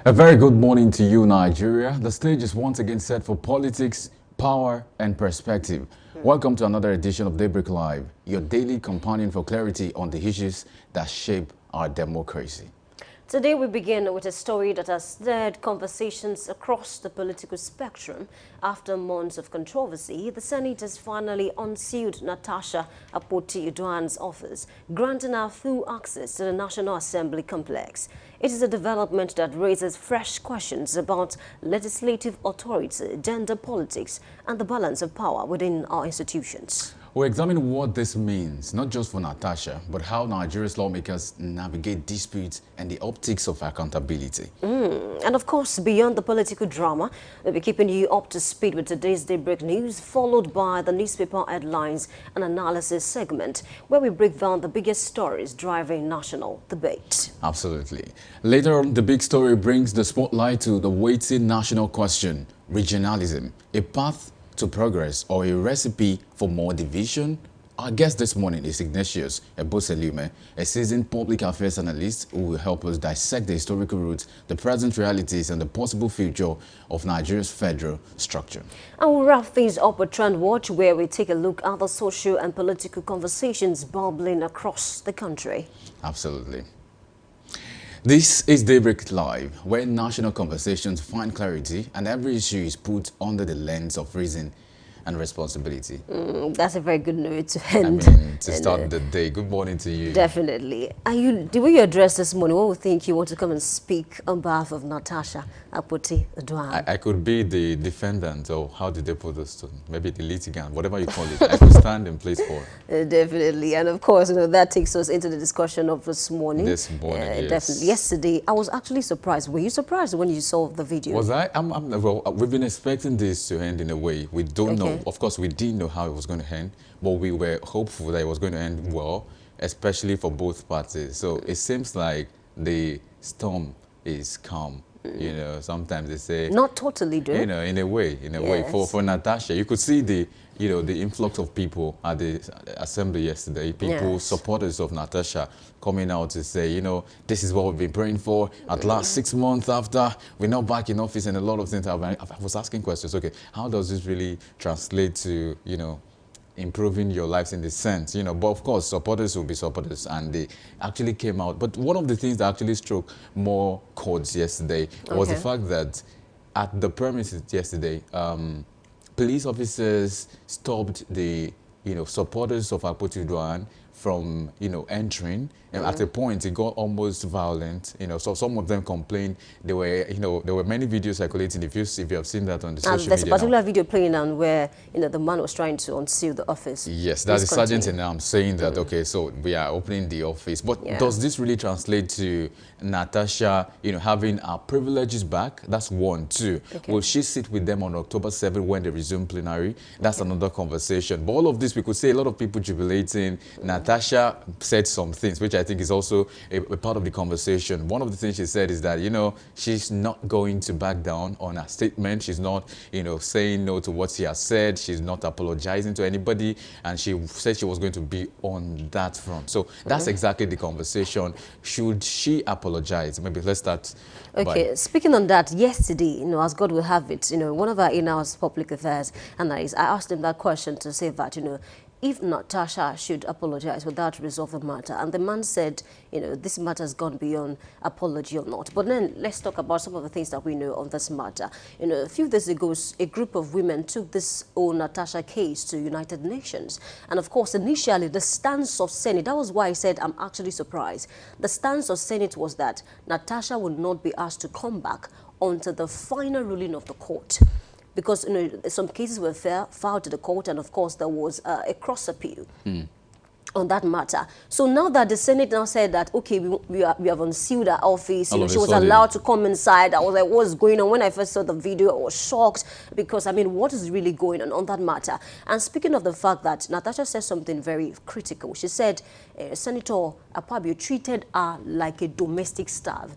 A very good morning to you, Nigeria. The stage is once again set for politics, power, and perspective. Welcome to another edition of Daybreak Live, your daily companion for clarity on the issues that shape our democracy. Today we begin with a story that has stirred conversations across the political spectrum. After months of controversy, the Senate has finally unsealed Natasha Akpoti-Addoan's office, granting her full access to the National Assembly complex. It is a development that raises fresh questions about legislative authority, gender politics, and the balance of power within our institutions. We'll examine what this means, not just for Natasha, but how Nigeria's lawmakers navigate disputes and the optics of accountability. And of course, beyond the political drama, we'll be keeping you up to speed with today's Daybreak News, followed by the newspaper headlines and analysis segment, where we break down the biggest stories driving national debate. Absolutely. Later on, the big story brings the spotlight to the weighty national question, regionalism, a path to progress or a recipe for more division? Our guest this morning is Ignatius Eboselume, a seasoned public affairs analyst who will help us dissect the historical roots, the present realities, and the possible future of Nigeria's federal structure. And we'll wrap things up with Trend Watch, where we take a look at the social and political conversations bubbling across the country. Absolutely. This is Daybreak Live, where national conversations find clarity and every issue is put under the lens of reason and responsibility. That's a very good note to end. I mean, to start the day. Good morning to you. Definitely. The way you addressed this morning, what would think you want to come and speak on behalf of Natasha Akpoti-Addoan? I could be the defendant, or how did they put this to? Maybe the litigant, whatever you call it. I could stand in place for it. Definitely. And of course, that takes us into the discussion of this morning. This morning, yes. Definitely. Yesterday, I was actually surprised. Were you surprised when you saw the video? Was I? Well, we've been expecting this to end in a way. We don't know. Of course, we didn't know how it was going to end, but we were hopeful that it was going to end well, especially for both parties. So it seems like the storm is calm. You know, sometimes they say not totally, do you know, in a way, for Natasha, you could see the the influx of people at the assembly yesterday. People, supporters of Natasha, coming out to say, this is what we've been praying for. At last, 6 months after, we're now back in office, and a lot of things. I was asking questions. Okay, how does this really translate to improving your lives in this sense, but of course supporters will be supporters, and they actually came out. But one of the things that actually struck more chords yesterday was the fact that at the premises yesterday, police officers stopped the supporters of Akpoti-Addoan from entering, and at a point it got almost violent. So some of them complained. There were many videos circulating. If you have seen that on the social media, there's a particular video playing on where the man was trying to unseal the office. Yes, that's the sergeant and I'm saying that okay, so we are opening the office. But does this really translate to Natasha having her privileges back? That's one. Two, will she sit with them on October 7th when they resume plenary? That's another conversation. But all of this, we could see a lot of people jubilating. Natasha said some things which I think is also a part of the conversation. One of the things she said is that she's not going to back down on her statement. She's not saying no to what she has said. She's not apologizing to anybody, and she said she was going to be on that front. So that's exactly the conversation. Should she apologize? Maybe let's start. Okay, speaking on that, yesterday, as God will have it, one of our in-house public affairs analysts, I asked him that question to say that, if Natasha should apologize, would that resolve the matter? And the man said, this matter has gone beyond apology or not. But then let's talk about some of the things that we know on this matter. A few days ago, a group of women took this whole Natasha case to United Nations. And of course, initially, the stance of Senate, that was why I said I'm actually surprised. The stance of Senate was that Natasha would not be asked to come back until the final ruling of the court. Because some cases were filed to the court, and of course there was a cross appeal on that matter. So now that the Senate now said that okay, we have unsealed her office, she was allowed to come inside. I was like, what's going on? When I first saw the video, I was shocked because what is really going on that matter? And speaking of the fact that Natasha said something very critical, she said Senator Akpabio treated her like a domestic staff.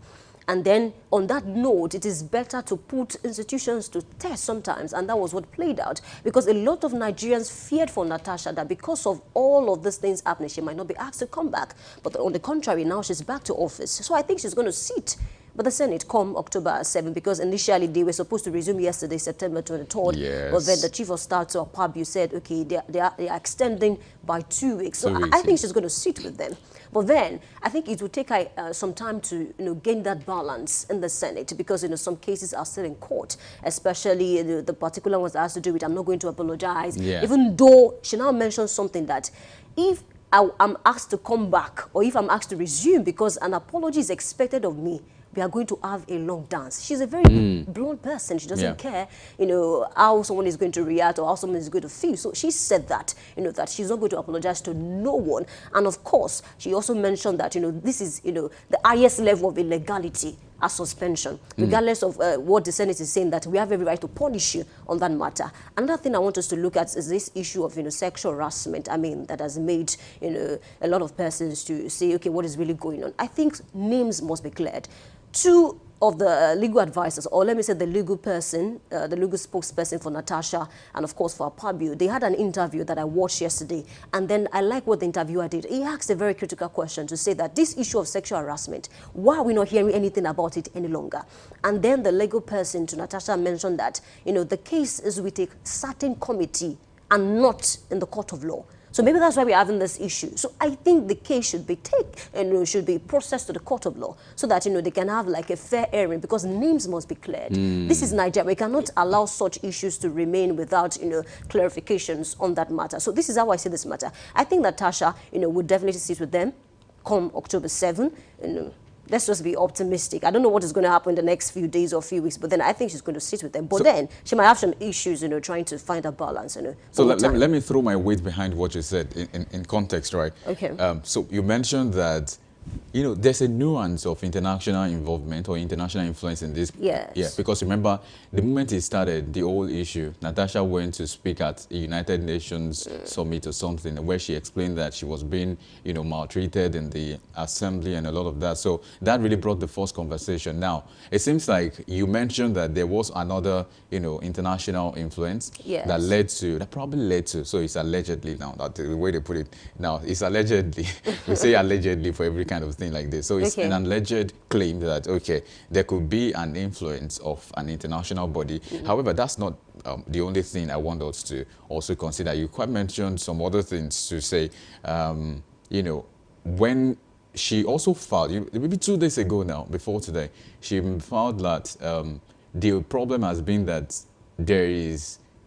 And then on that note, it is better to put institutions to test sometimes. And that was what played out, because a lot of Nigerians feared for Natasha that because of all of these things happening, she might not be asked to come back. But on the contrary, now she's back to office. So I think she's going to sit But the Senate come October 7, because initially they were supposed to resume yesterday, September 23rd. Yes. But then the Chief of Staff to Akpabio said, okay, they are extending by 2 weeks. So 2 weeks, I think she's going to sit with them. But then I think it will take some time to gain that balance in the Senate, because some cases are still in court, especially the particular ones that has to do with I'm not going to apologize. Yeah. Even though she now mentioned something that if I'm asked to come back, or if I'm asked to resume because an apology is expected of me, we are going to have a long dance. She's a very blunt person. She doesn't care, how someone is going to react or how someone is going to feel. So she said that, that she's not going to apologize to no one. And of course, she also mentioned that, this is, the highest level of illegality as suspension, regardless of what the Senate is saying, that we have every right to punish you on that matter. Another thing I want us to look at is this issue of, sexual harassment. I mean, that has made, a lot of persons to say, okay, what is really going on? I think names must be cleared. Two of the legal advisors, or let me say the legal person, the legal spokesperson for Natasha, and of course for Akpabio, they had an interview that I watched yesterday, and then I like what the interviewer did. He asked a very critical question to say that this issue of sexual harassment, why are we not hearing anything about it any longer? And then the legal person to Natasha mentioned that, the case is with a certain committee and not in the court of law. So maybe that's why we're having this issue. So I think the case should be should be processed to the court of law, so that they can have like a fair hearing, because names must be cleared. This is Nigeria. We cannot allow such issues to remain without clarifications on that matter. So this is how I see this matter. I think that Tasha would definitely sit with them come October 7. Let's just be optimistic. I don't know what is going to happen in the next few days or few weeks, but then I think she's going to sit with them. But then she might have some issues, trying to find a balance, So let me throw my weight behind what you said in context, right? Okay. So you mentioned that, there's a nuance of international involvement or international influence in this. Yes. Yeah, because remember, the moment it started, the whole issue, Natasha went to speak at a United Nations summit or something, where she explained that she was being, maltreated in the assembly and a lot of that. So that really brought the first conversation. Now, it seems like you mentioned that there was another, international influence that probably led to, so it's allegedly now, that the way they put it now, it's allegedly, we say allegedly for every kind of thing like this. So it's an alleged claim that, okay, there could be an influence of an international body. However, that's not the only thing I want us to also consider. You quite mentioned some other things to say, when she also filed, maybe 2 days ago now, before today, she filed that the problem has been that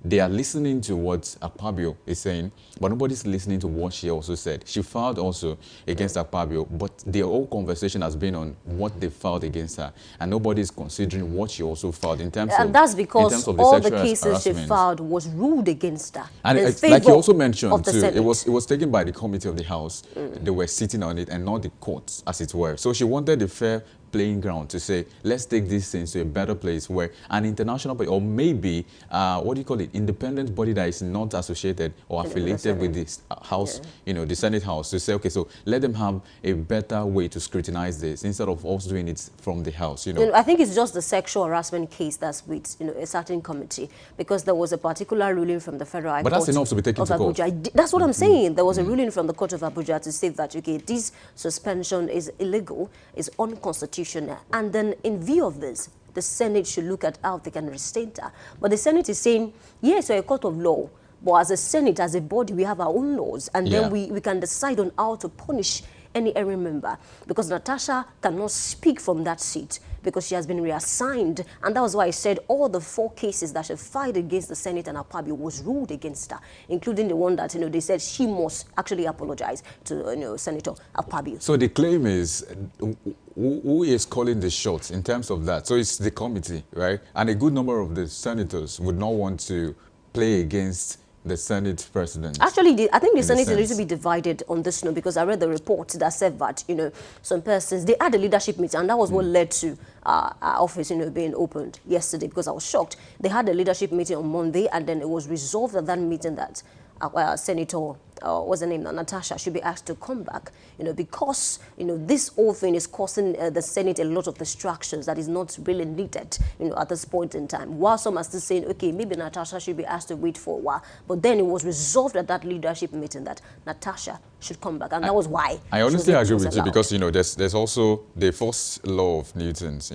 they are listening to what Akpabio is saying, but nobody's listening to what she also said. She filed also against Akpabio, but the whole conversation has been on what they filed against her, and nobody's considering what she also filed in terms of. And that's because all the cases she filed was ruled against her. And like you also mentioned too, it was taken by the committee of the House. They were sitting on it and not the courts, as it were. So she wanted a fair playing ground to say, let's take these things to a better place where an international body, or maybe, what do you call it, independent body that is not associated or affiliated with this House, the Senate House, to say, okay, so let them have a better way to scrutinize this instead of us doing it from the House, I think it's just the sexual harassment case that's with, a certain committee, because there was a particular ruling from the Federal High Court. But that's enough to be taken to court. That's what I'm saying. There was a ruling from the Court of Abuja to say that, okay, this suspension is illegal, is unconstitutional. And then in view of this, the Senate should look at how they can restate her. But the Senate is saying, yes, we're a court of law, but as a Senate, as a body, we have our own laws, and then we can decide on how to punish any erring member, because Natasha cannot speak from that seat because she has been reassigned. And that was why I said all the 4 cases that she filed against the Senate and Akpabio was ruled against her, including the one that, they said she must actually apologize to, Senator Akpabio. So the claim is, who is calling the shots in terms of that? So it's the committee, right? And a good number of the senators would not want to play against the Senate president. Actually, I think the Senate needs to be divided on this note, because I read the report that said that, some persons, they had a leadership meeting, and that was what led to our office, being opened yesterday, because I was shocked. They had a leadership meeting on Monday, and then it was resolved at that meeting that Senator what's her name now, Natasha, should be asked to come back, because, this whole thing is causing the Senate a lot of distractions that is not really needed, at this point in time. While some are still saying, okay, maybe Natasha should be asked to wait for a while, but then it was resolved at that leadership meeting that Natasha should come back, and that was why. I honestly agree with you, because, there's also the first law of Newton's,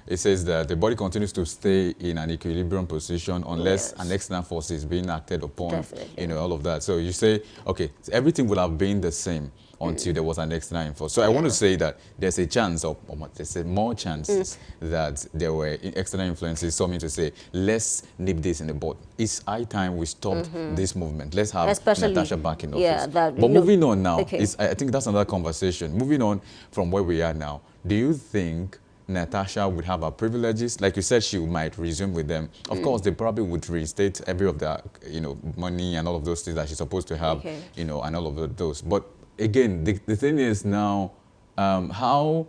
it says that the body continues to stay in an equilibrium position unless an external force is being acted upon, Definitely. all of that. So you say, okay, everything would have been the same until there was an external force. So I want to say that there's a chance, or there's more chances that there were external influences. Some mean to say, let's nip this in the bud. It's high time we stopped this movement. Let's have Natasha back in office. But moving on now, I think that's another conversation. Moving on from where we are now, do you think Natasha would have her privileges? Like you said, she might resume with them. Of course, they probably would reinstate every of the, money and all of those things that she's supposed to have, and all of those. But again, the thing is now, how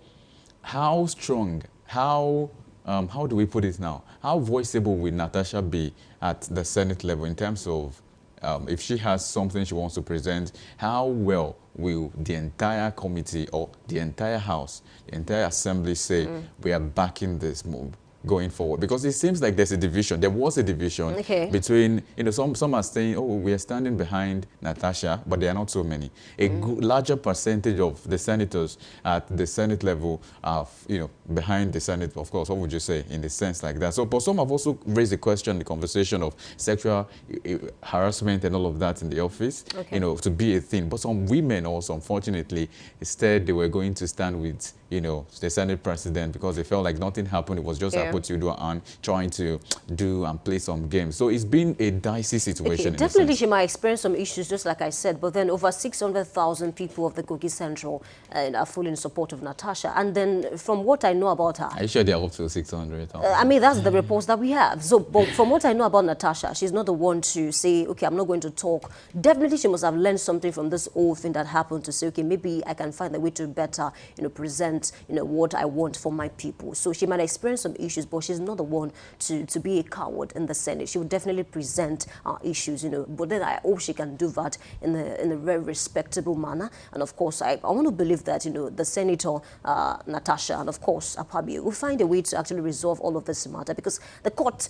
strong, how do we put it now? How voiceable will Natasha be at the Senate level in terms of if she has something she wants to present? How well will the entire committee or the entire House, the entire Assembly say, we are backing this move going forward? Because it seems like there's a division. There was a division between, some are saying, oh, we are standing behind Natasha, but there are not so many. A larger percentage of the senators at the Senate level are, behind the Senate, of course. What would you say in the sense like that? So, but some have also raised the question, the conversation of sexual harassment and all of that in the office, to be a thing. But some women also, unfortunately, instead they were going to stand with, the Senate president because they felt like nothing happened. It was just a put you on trying to do and play some games. So it's been a dicey situation. Definitely she might experience some issues, just like I said, but then over 600,000 people of the Kogi Central are fully in support of Natasha. And then from what I know about her... Are you sure they're up to 600,000? I mean, that's the reports that we have. So, but from what I know about Natasha, she's not the one to say, okay, I'm not going to talk. Definitely she must have learned something from this whole thing that happened to say, okay, maybe I can find a way to better, present, what I want for my people. So she might experience some issues, but she's not the one to be a coward in the Senate. She would definitely present our issues, but then I hope she can do that in a very respectable manner. And of course, I want to believe that, the Senator, Natasha, and of course, Apabio, will find a way to actually resolve all of this matter, because the court,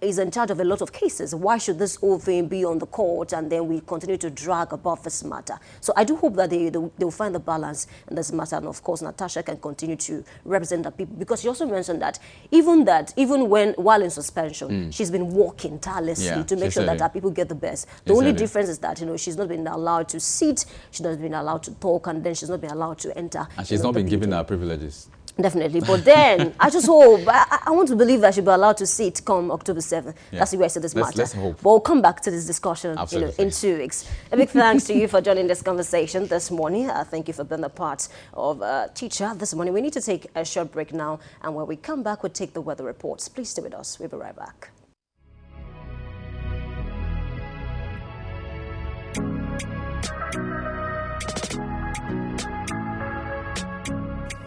is in charge of a lot of cases. Why should this whole thing be on the court and then we continue to drag about this matter? So I do hope that they'll find the balance in this matter, and of course Natasha can continue to represent the people, because she also mentioned that even while in suspension, she's been working tirelessly to make sure that our people get the best. The only difference is that she's not been allowed to sit, she's not been allowed to talk, and then she's not been allowed to enter. And she's not been given her privileges. Definitely, but then I just hope, I want to believe that she'll be allowed to sit come October 7th. That's the way I said this matter. Let's hope. But we'll come back to this discussion in 2 weeks. A big thanks to you for joining this conversation this morning. Thank you for being a part of Teacher this morning. We need to take a short break now, and when we come back, we'll take the weather reports. Please stay with us. We'll be right back.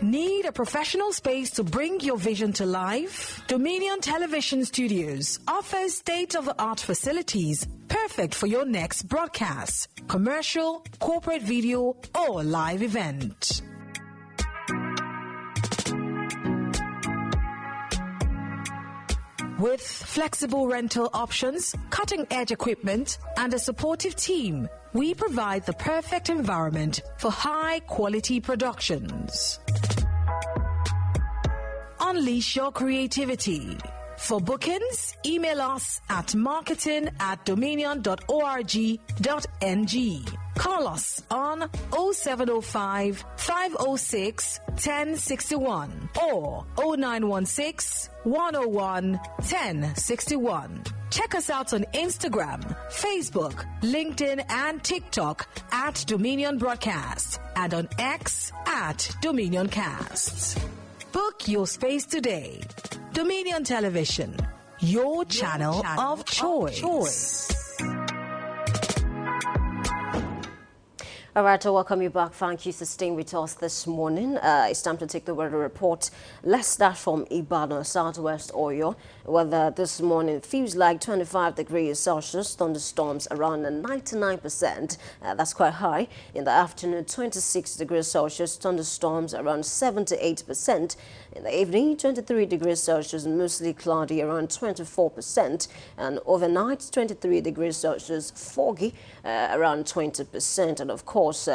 Need a professional space to bring your vision to life? Dominion Television Studios offers state-of-the-art facilities perfect for your next broadcast, commercial, corporate video, or live event. With flexible rental options, cutting-edge equipment, and a supportive team, we provide the perfect environment for high-quality productions. Unleash your creativity. For bookings, email us at marketing@dominion.org.ng. Call us on 0705 506 1061 or 0916 101 1061. Check us out on Instagram, Facebook, LinkedIn, and TikTok at Dominion Broadcast, and on X at DominionCast. Book your space today. Dominion Television, your channel of choice. All right, I welcome you back. Thank you for staying with us this morning. It's time to take the weather report. Let's start from Ibadan, Southwest Oyo. Weather this morning feels like 25 degrees Celsius, thunderstorms around 99%. That's quite high. In the afternoon, 26 degrees Celsius, thunderstorms around 78%. In the evening, 23 degrees Celsius, mostly cloudy around 24%. And overnight, 23 degrees Celsius, foggy around 20%. And of course,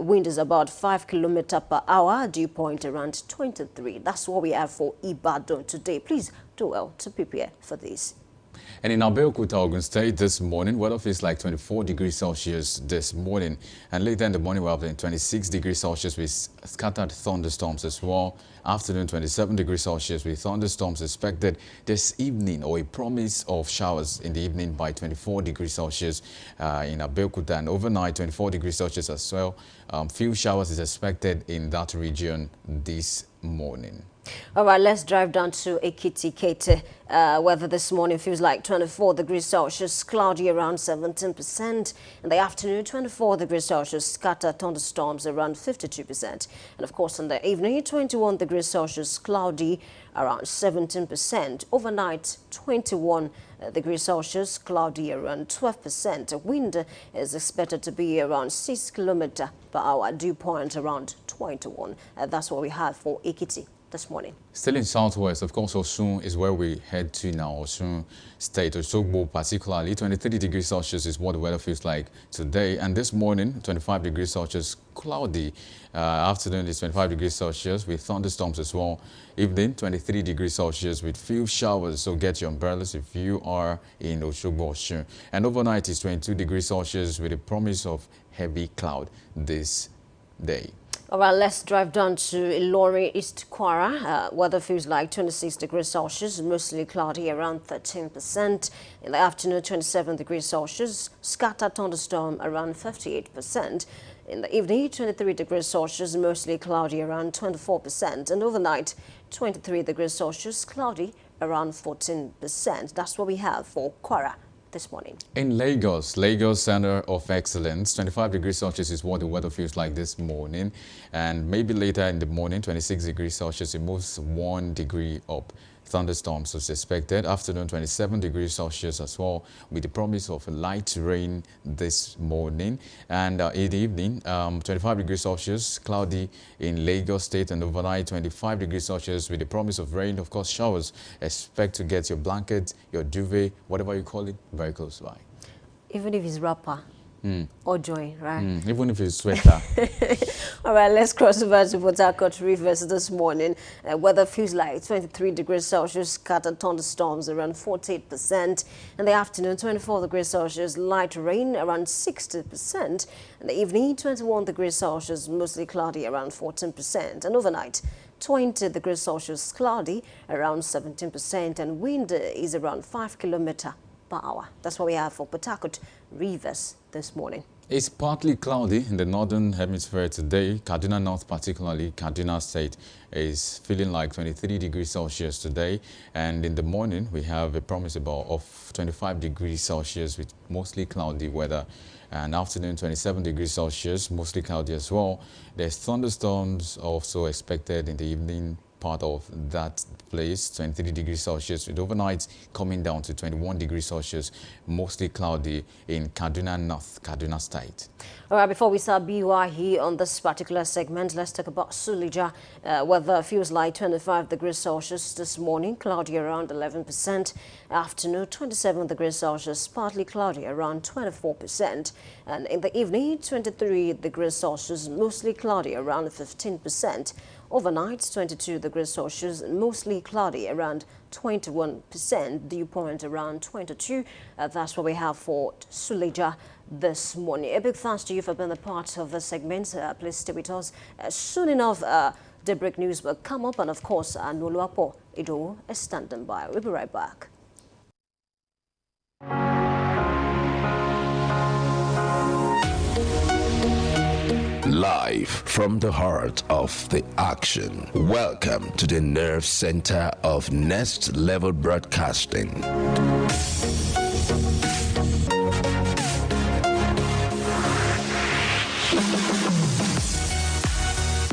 wind is about 5 kilometers per hour, dew point around 23. That's what we have for Ibadan today. Please do well to prepare for this. And in Abeokuta, Ogun State, this morning, weather feels like 24 degrees Celsius this morning. And later in the morning, we're up in 26 degrees Celsius with scattered thunderstorms as well. Afternoon, 27 degrees Celsius with thunderstorms expected this evening, or a promise of showers in the evening by 24 degrees Celsius in Abeokuta. And overnight, 24 degrees Celsius as well. Few showers is expected in that region this morning. All right, let's drive down to Ekiti-Kete. Weather this morning feels like 24 degrees Celsius, cloudy around 17%. In the afternoon, 24 degrees Celsius, scattered thunderstorms around 52%. And of course, in the evening, 21 degrees Celsius, cloudy around 17%. Overnight, 21 degrees Celsius, cloudy around 12%. Wind is expected to be around 6 kilometers per hour, dew point around 21. That's what we have for Ekiti this morning. Still in Southwest, of course, Osun is where we head to now. Osun State, Osogbo particularly, 23 degrees Celsius is what the weather feels like today. And this morning, 25 degrees Celsius, cloudy. Afternoon is 25 degrees Celsius with thunderstorms as well. Evening, 23 degrees Celsius with few showers. So get your umbrellas if you are in Osogbo, Osun. And overnight is 22 degrees Celsius with a promise of heavy cloud this day. All right, let's drive down to Ilori, East Kwara. Weather feels like 26 degrees Celsius, mostly cloudy around 13%. In the afternoon, 27 degrees Celsius, scattered thunderstorm around 58%. In the evening, 23 degrees Celsius, mostly cloudy around 24%. And overnight, 23 degrees Celsius, cloudy around 14%. That's what we have for Kwara this morning. In Lagos, Lagos Center of Excellence, 25 degrees Celsius is what the weather feels like this morning. And maybe later in the morning, 26 degrees Celsius, it moves 1 degree up. Thunderstorms is expected. Afternoon, 27 degrees Celsius as well, with the promise of light rain this morning. And in the evening, 25 degrees Celsius, cloudy in Lagos State, and overnight 25 degrees Celsius with the promise of rain. Of course, showers. Expect to get your blanket, your duvet, whatever you call it, very close by. Even if it's wrapper or joy, right? Even if it's sweater. All right, let's cross over to Port Harcourt Rivers this morning. Weather feels like 23 degrees Celsius, scattered thunderstorms around 48%. In the afternoon, 24 degrees Celsius, light rain around 60%. In the evening, 21 degrees Celsius, mostly cloudy around 14%. And overnight, 20 degrees Celsius, cloudy around 17%. And wind is around 5 kilometers per hour. That's what we have for Port Harcourt Rivers this morning. It's partly cloudy in the northern hemisphere today. Kaduna North, particularly Kaduna State, is feeling like 23 degrees Celsius today. And in the morning, we have a promise of 25 degrees Celsius with mostly cloudy weather. And afternoon, 27 degrees Celsius, mostly cloudy as well. There's thunderstorms also expected in the evening part of that place, 23 degrees Celsius, with overnight coming down to 21 degrees Celsius, mostly cloudy in Kaduna North, Kaduna State. All right, before we start BYE on this particular segment, let's talk about Suleja. Weather feels like 25 degrees Celsius this morning, cloudy around 11%. Afternoon, 27 degrees Celsius, partly cloudy around 24%. And in the evening, 23 degrees Celsius, mostly cloudy around 15%. Overnight, 22 degrees Celsius, mostly cloudy around 21%, dew point around 22. That's what we have for Suleja this morning. A big thanks to you for being a part of the segment. Please stay with us. Soon enough, Daybreak News will come up, and of course, Noluapo Ido is standing by. We'll be right back. Live from the heart of the action. Welcome to the nerve center of Next Level Broadcasting.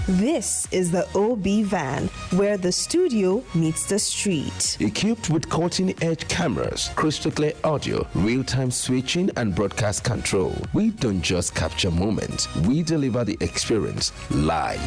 This is the OB van, where the studio meets the street. Equipped with cutting-edge cameras, crystal clear audio, real-time switching and broadcast control, we don't just capture moments, we deliver the experience live.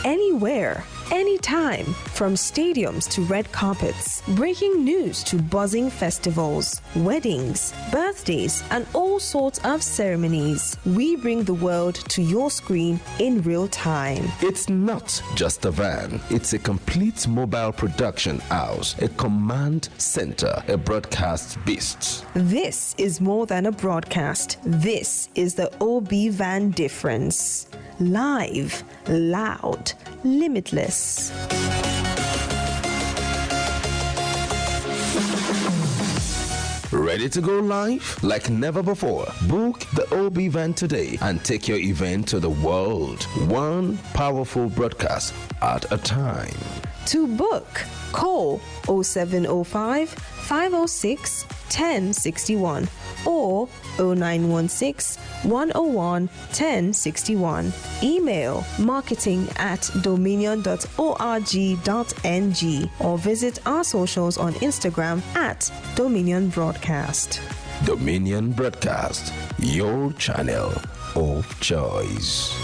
Anywhere, anytime, from stadiums to red carpets, breaking news to buzzing festivals, weddings, birthdays, and all sorts of ceremonies. We bring the world to your screen in real time. It's not just a van, it's a complete mobile production house, a command center, a broadcast beast. This is more than a broadcast. This is the OB van difference. Live, loud, limitless. Ready to go live? Like never before. Book the OB van today and take your event to the world. One powerful broadcast at a time. To book, call 0705 506 1061 or 0916 101 1061. Email marketing@dominion.org.ng or visit our socials on Instagram @Dominion Broadcast. Dominion Broadcast, your channel of choice.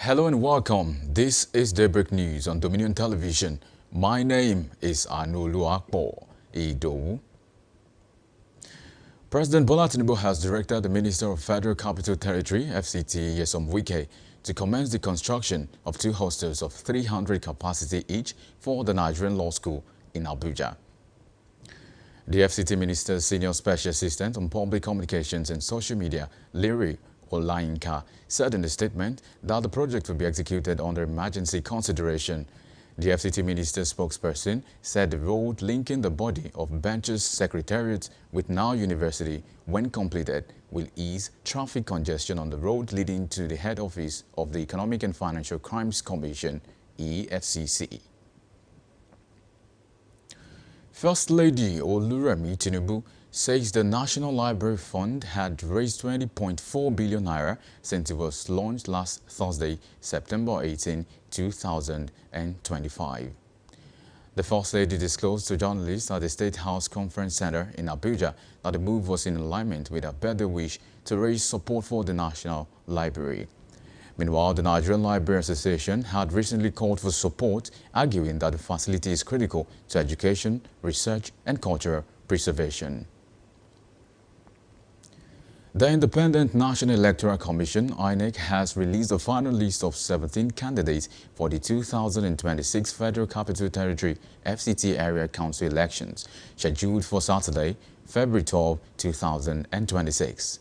Hello and welcome. This is Daybreak News on Dominion Television. My name is Anulu Akpo Idowu. President Bola Tinubu has directed the Minister of Federal Capital Territory, FCT, Nyesom Wike, to commence the construction of 2 hostels of 300 capacity each for the Nigerian Law School in Abuja. The FCT Minister's Senior Special Assistant on Public Communications and Social Media, Larry Olayinka, said in a statement that the project will be executed under emergency consideration. The FCT Minister's spokesperson said the road linking the body of Bench's Secretariat with Now University, when completed, will ease traffic congestion on the road leading to the head office of the Economic and Financial Crimes Commission, EFCC. First Lady Oluremi Tinubu says the National Library Fund had raised 20.4 billion naira since it was launched last Thursday, September 18, 2025. The First Lady disclosed to journalists at the State House Conference Center in Abuja that the move was in alignment with a better wish to raise support for the National Library. Meanwhile, the Nigerian Library Association had recently called for support, arguing that the facility is critical to education, research, and cultural preservation. The Independent National Electoral Commission, INEC, has released the final list of 17 candidates for the 2026 Federal Capital Territory FCT Area Council elections, scheduled for Saturday, February 12, 2026.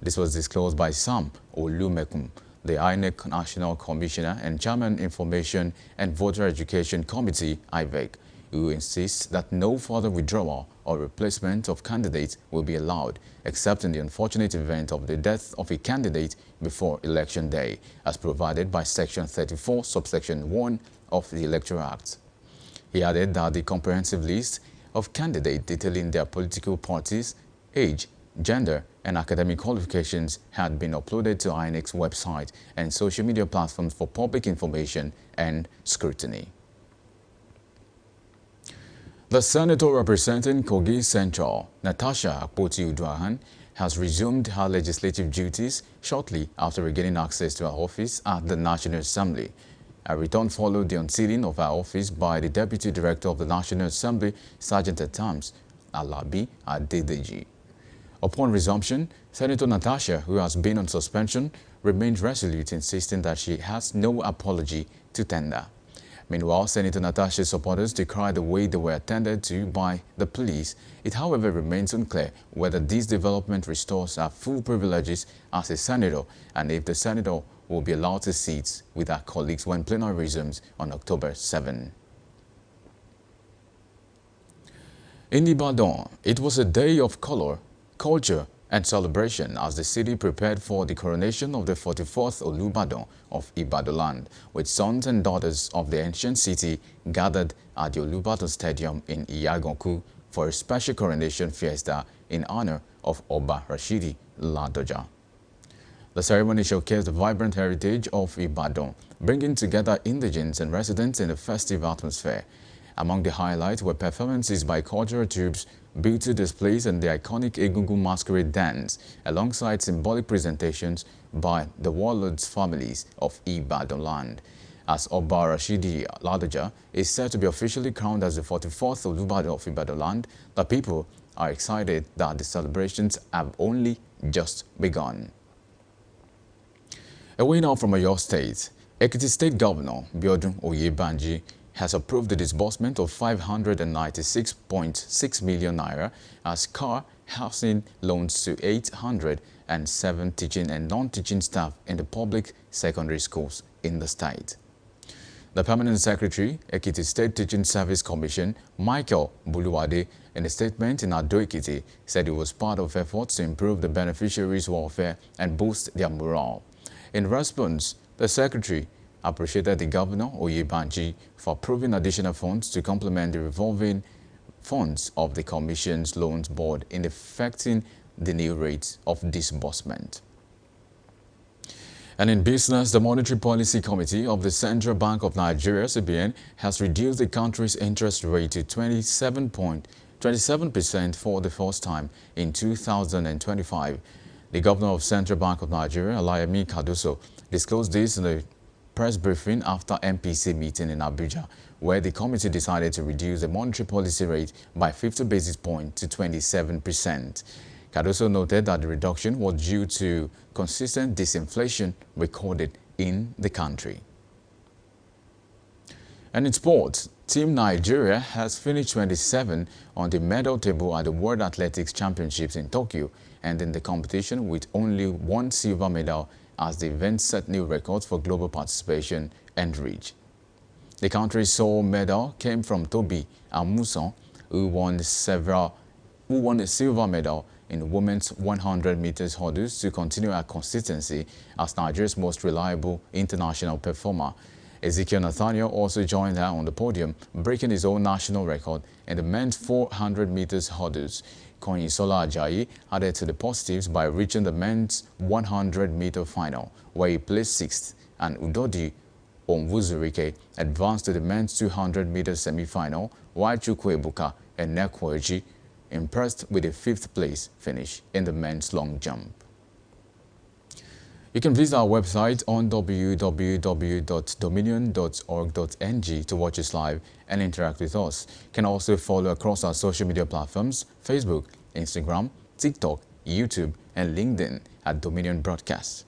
This was disclosed by Sam Olumekum, the INEC National Commissioner and Chairman Information and Voter Education Committee, IVEC, who insists that no further withdrawal or replacement of candidates will be allowed, except in the unfortunate event of the death of a candidate before Election Day, as provided by Section 34, Subsection 1 of the Electoral Act. He added that the comprehensive list of candidates detailing their political parties, age, gender, and academic qualifications had been uploaded to INEC's website and social media platforms for public information and scrutiny. The senator representing Kogi Central, Natasha Akpoti-Uduaghan, has resumed her legislative duties shortly after regaining access to her office at the National Assembly. A return followed the unsealing of her office by the Deputy Director of the National Assembly, Sergeant-at-Arms Alabi Adedeji. Upon resumption, Senator Natasha, who has been on suspension, remained resolute, insisting that she has no apology to tender. Meanwhile, Senator Natasha's supporters decried the way they were attended to by the police. It, however, remains unclear whether this development restores her full privileges as a senator and if the senator will be allowed to sit with her colleagues when plenary resumes on October 7. In Ibadan, it was a day of color, culture, and celebration as the city prepared for the coronation of the 44th Olubadan of Ibadan, with sons and daughters of the ancient city gathered at the Olubadan Stadium in Iyaganku for a special coronation fiesta in honor of Oba Rashidi Ladoja. The ceremony showcased the vibrant heritage of Ibadan, bringing together indigents and residents in a festive atmosphere. Among the highlights were performances by cultural troops, beauty displays and the iconic Egungun masquerade dance, alongside symbolic presentations by the warlords' families of Ibadan land. As Oba Rashidi Ladoja is said to be officially crowned as the 44th Olubadan of Ibadan land, the people are excited that the celebrations have only just begun. Away now from Oyo State, Ekiti State Governor Biodun Oyebanji has approved the disbursement of 596.6 million naira as car housing loans to 807 teaching and non-teaching staff in the public secondary schools in the state. The Permanent Secretary, Ekiti State Teaching Service Commission, Michael Buluwade, in a statement in Ado-Ekiti, said it was part of efforts to improve the beneficiaries' welfare and boost their morale. In response, the Secretary appreciated the Governor Oyebanji for approving additional funds to complement the revolving funds of the Commission's Loans Board in effecting the new rates of disbursement. And in business, the Monetary Policy Committee of the Central Bank of Nigeria, CBN, has reduced the country's interest rate to 27% for the first time in 2025. The Governor of Central Bank of Nigeria, Alayemi Kadoso, disclosed this in a press briefing after MPC meeting in Abuja, where the committee decided to reduce the monetary policy rate by 50 basis points to 27%. Cardoso noted that the reduction was due to consistent disinflation recorded in the country. And in sports, Team Nigeria has finished 27 on the medal table at the World Athletics Championships in Tokyo, ending the competition with only one silver medal as the event set new records for global participation and reach. The country's sole medal came from Tobi Amusan, who won a silver medal in women's 100 meters hurdles to continue her consistency as Nigeria's most reliable international performer. Ezekiel Nathaniel also joined her on the podium, breaking his own national record in the men's 400 meters hurdles. Konyisola Ajayi added to the positives by reaching the men's 100-meter final, where he placed 6th, and Udodi Onwuzurike advanced to the men's 200-meter semi-final, while Chukwuebuka and Nekweji impressed with a 5th place finish in the men's long jump. You can visit our website on www.dominion.org.ng to watch us live and interact with us. You can also follow across our social media platforms, Facebook, Instagram, TikTok, YouTube, and LinkedIn at Dominion Broadcast.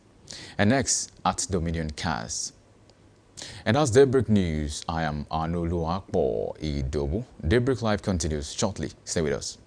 And next at Dominion Cast. And that's Daybreak News. I am Anoluakbo Idobu. Daybreak Live continues shortly. Stay with us.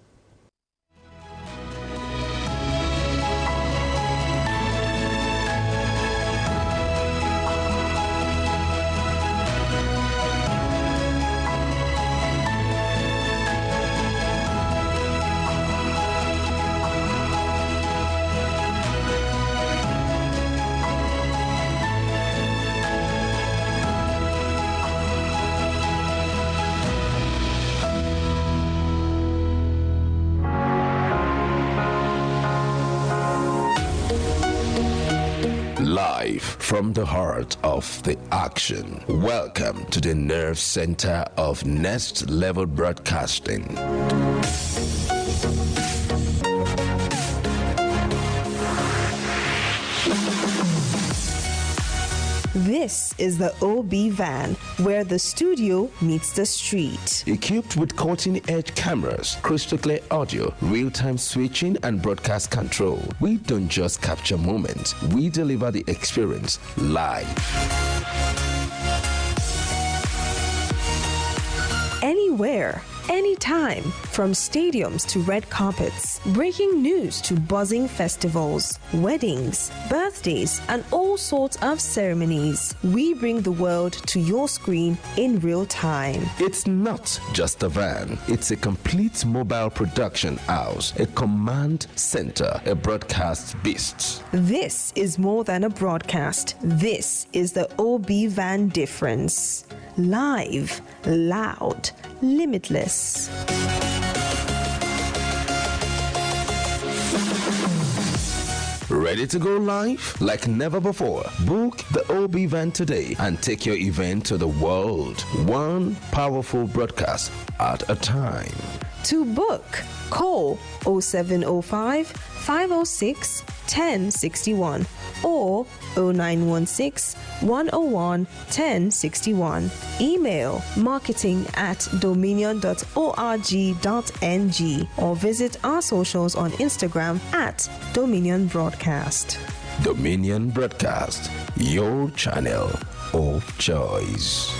Live from the heart of the action. Welcome to the nerve center of Next Level Broadcasting. This is the OB van, where the studio meets the street. Equipped with cutting-edge cameras, crystal clear audio, real-time switching, and broadcast control, we don't just capture moments, we deliver the experience live. Anywhere, anytime, from stadiums to red carpets, breaking news to buzzing festivals, weddings, birthdays, and all sorts of ceremonies. We bring the world to your screen in real time. It's not just a van, it's a complete mobile production house, a command center, a broadcast beast. This is more than a broadcast. This is the OB van difference. Live, loud, limitless. Ready to go live? Like never before. Book the OB van today and take your event to the world. One powerful broadcast at a time. To book, call 0705 506 1061 or 0916 101 1061. Email marketing@dominion.org.ng or visit our socials on Instagram @Dominion Broadcast. Dominion Broadcast, your channel of choice.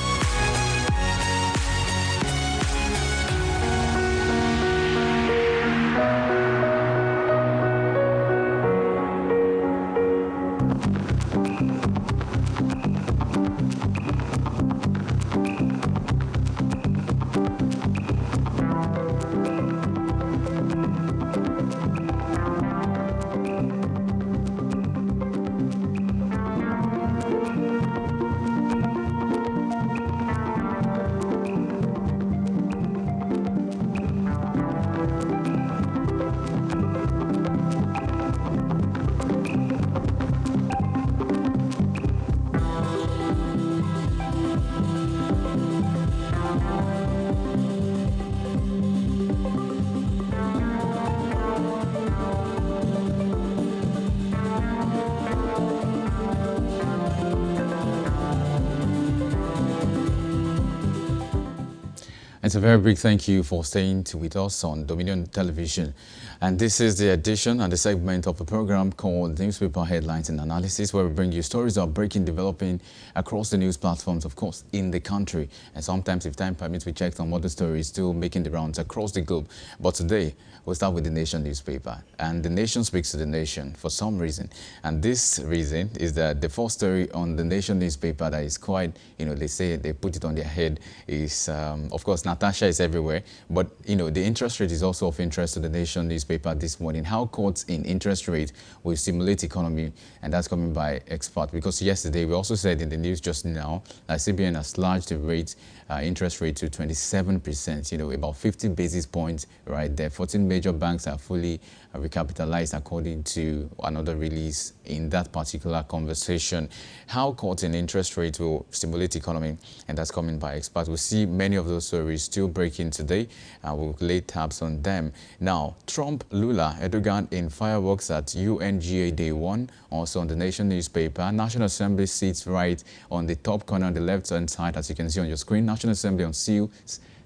It's a very big thank you for staying with us on Dominion Television. And this is the edition and the segment of the program called Newspaper Headlines and Analysis, where we bring you stories of breaking, developing across the news platforms, of course, in the country. And sometimes, if time permits, we check some other stories still making the rounds across the globe. But today, we'll start with the Nation newspaper. And the Nation speaks to the nation for some reason. And this reason is that the first story on the Nation newspaper that is quite, they say they put it on their head is, of course, Natasha is everywhere. But, the interest rate is also of interest to the Nation newspaper this morning. How cuts in interest rate will stimulate economy, and that's coming by expert. Because yesterday, we also said in the news just now that CBN has slashed the rate, interest rate to 27%, about 50 basis points right there. 14 major banks are fully recapitalized according to another release in that particular conversation. How cuts in interest rate will stimulate economy, and that's coming by experts. We'll see many of those stories still breaking today, and we'll lay tabs on them. Now, Trump, Lula, Erdogan in fireworks at UNGA Day 1, also on the Nation newspaper. National Assembly sits right on the top corner on the left-hand side, as you can see on your screen. National Assembly on seal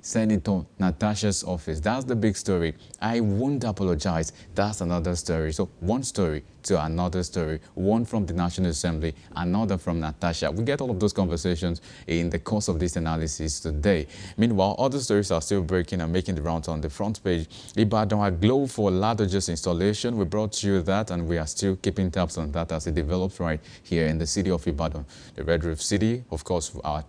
Senator Natasha's office. That's the big story. I won't apologize. That's another story. So one story to another story, one from the National Assembly, another from Natasha. We get all of those conversations in the course of this analysis today. Meanwhile, other stories are still breaking and making the rounds on the front page. Ibadan aglow for Ladoja's installation. We brought you that, and we are still keeping tabs on that as it develops right here in the city of Ibadan, the Red Roof City. Of course, our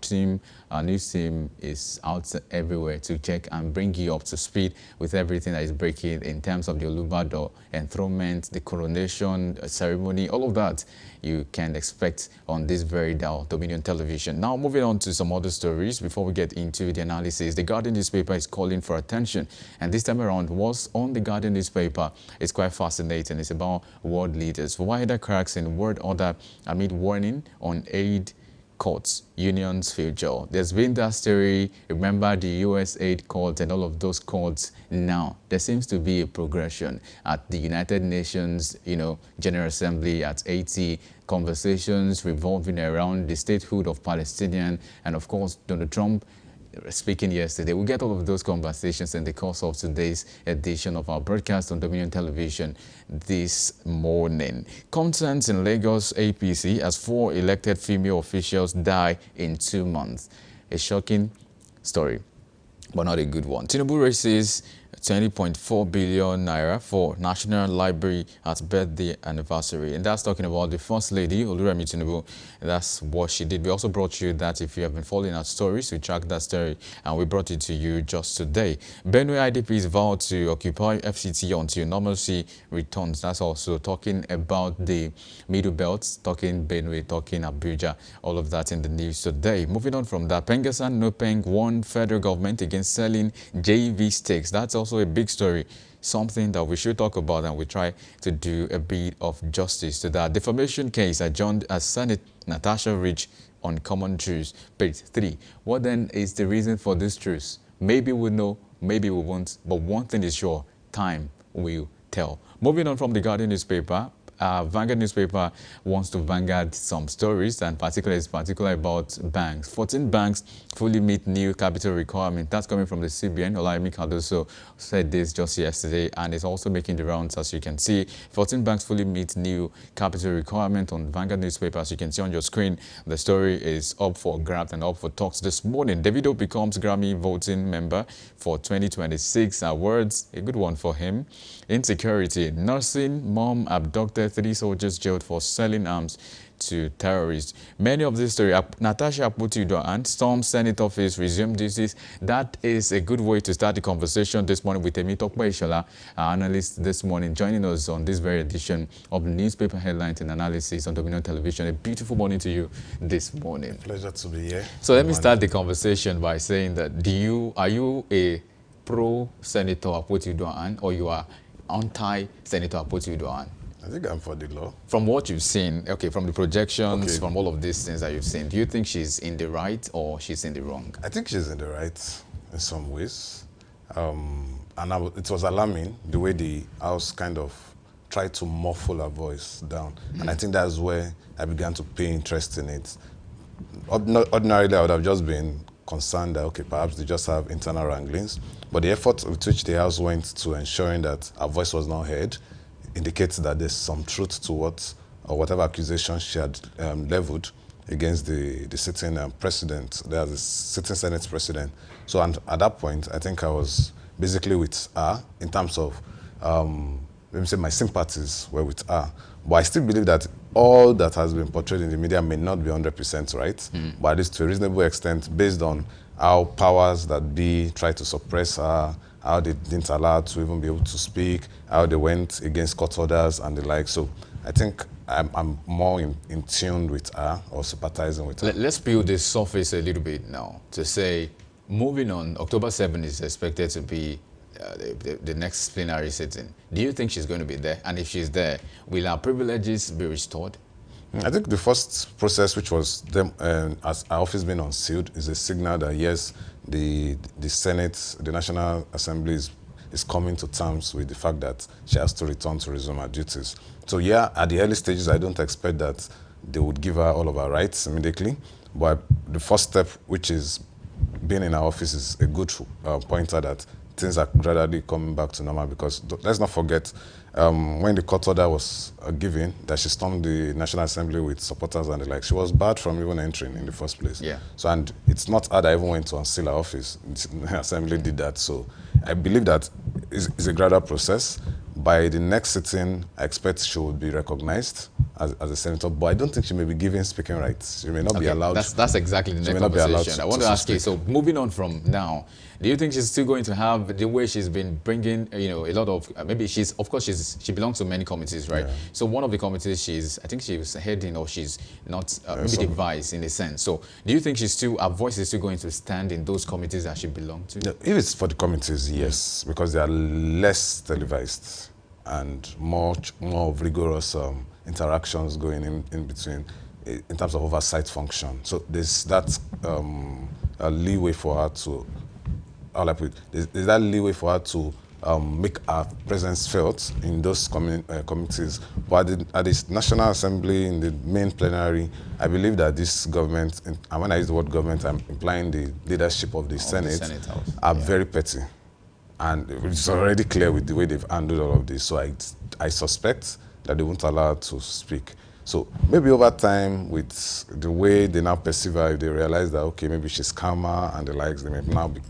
news team is out everywhere to check and bring you up to speed with everything that is breaking in terms of the Olubado enthronement, the coronation ceremony, all of that you can expect on this very dial, Dominion Television. Now, moving on to some other stories before we get into the analysis. The Guardian newspaper is calling for attention, and this time around, what's on the Guardian newspaper is quite fascinating. It's about world leaders. Wider cracks in world order amid warning on aid courts, unions future. There's been that story, remember the US aid court and all of those courts. Now, there seems to be a progression at the United Nations, General Assembly at 80, conversations revolving around the statehood of Palestinian, and of course, Donald Trump speaking yesterday. We'll get all of those conversations in the course of today's edition of our broadcast on Dominion Television this morning. Concerns in Lagos APC as 4 elected female officials die in 2 months. A shocking story, but not a good one. Tinubu raises 20.4 billion naira for National Library at birthday anniversary. And that's talking about the First Lady, Oluremi Tinubu. That's what she did. We also brought you that. If you have been following our stories, we tracked that story and we brought it to you just today. Benue IDPs vowed to occupy FCT until normalcy returns. That's also talking about the Middle Belt, talking Benue, talking Abuja, all of that in the news today. Moving on from that, Pengesan Nopeng warned federal government against selling JV stakes. That's also a big story, something that we should talk about, and we try to do a bit of justice to that. Defamation case adjourned as Senate Natasha Ridge on common truce, page 3. What then is the reason for this truce? Maybe we know, maybe we won't, but one thing is sure, time will tell. Moving on from the Guardian newspaper, Vanguard newspaper wants to vanguard some stories, and particularly about banks. 14 banks fully meet new capital requirement. That's coming from the CBN. Olayemi Cardoso said this just yesterday, and it's also making the rounds, as you can see. 14 banks fully meet new capital requirement on Vanguard newspaper. As you can see on your screen, the story is up for grabs and up for talks this morning. Davido becomes Grammy voting member for 2026 awards. A good one for him. Insecurity. Nursing mom abducted 3 soldiers jailed for selling arms to terrorists. Many of this story, Natasha Akpoti-Uduaghan storms Senate office, resumed duties. That is a good way to start the conversation this morning with Temitope Ishola, our analyst this morning, joining us on this very edition of newspaper headlines and analysis on Dominion Television. A beautiful morning to you this morning. Pleasure to be here. So let me start the conversation by saying that are you a pro-Senator Akpoti-Uduaghan, or you are anti-Senator Akpoti-Uduaghan? I think I'm for the law. From what you've seen, from the projections, from all of these things that you've seen, do you think she's in the right or she's in the wrong? I think she's in the right in some ways. It was alarming the way the House kind of tried to muffle her voice down. And I think that's where I began to pay interest in it. Ordinarily, I would have just been concerned that, perhaps they just have internal wranglings. But the effort with which the House went to ensuring that her voice was not heard indicates that there's some truth to whatever accusation she had leveled against the sitting president, the sitting Senate president. So at that point, I think I was basically with her in terms of, let me say, my sympathies were with her. But I still believe that all that has been portrayed in the media may not be 100% right, but at least to a reasonable extent, based on how powers that be tried to suppress her, how they didn't allow her to even be able to speak, how they went against court orders and the like. So I think I'm more in tune with her, or sympathizing with her. Let's build this surface a little bit now to say, moving on, October 7 is expected to be the next plenary sitting. Do you think she's going to be there? And if she's there, will her privileges be restored? I think the first process, which was them, as our office being unsealed, is a signal that yes, the Senate, the National Assembly is coming to terms with the fact that she has to return to resume her duties. So yeah, at the early stages, I don't expect that they would give her all of her rights immediately. But the first step, which is being in our office, is a good pointer that things are gradually coming back to normal, because let's not forget, when the court order was given, that she stormed the National Assembly with supporters and the like, she was barred from even entering in the first place. Yeah. So, and it's not her that even went to unseal her office. The Assembly did that. So I believe that it's a gradual process. By the next sitting, I expect she will be recognized as a senator, but I don't think she may be given speaking rights. She may not be allowed. That's exactly the next conversation. I want to ask you, so moving on from now, do you think she's still going to have the way she's been bringing, a lot of, maybe she belongs to many committees, right? Yeah. So one of the committees I think she was heading, or she's not, maybe the vice in a sense. So do you think her voice is still going to stand in those committees that she belongs to? Yeah, if it's for the committees, yes, because they are less televised and more rigorous interactions going in between, in terms of oversight function. So there's that a leeway for her to, how I put it, there's that leeway for her to make our presence felt in those committees. But at the National Assembly, in the main plenary, I believe that this government, and when I use the word government, I'm implying the leadership of the Senate House. Are very petty. And it's already clear with the way they've handled all of this. So I suspect that they won't allow her to speak. So maybe over time, with the way they now perceive her, if they realize that, okay, maybe she's calmer and the likes, they may now be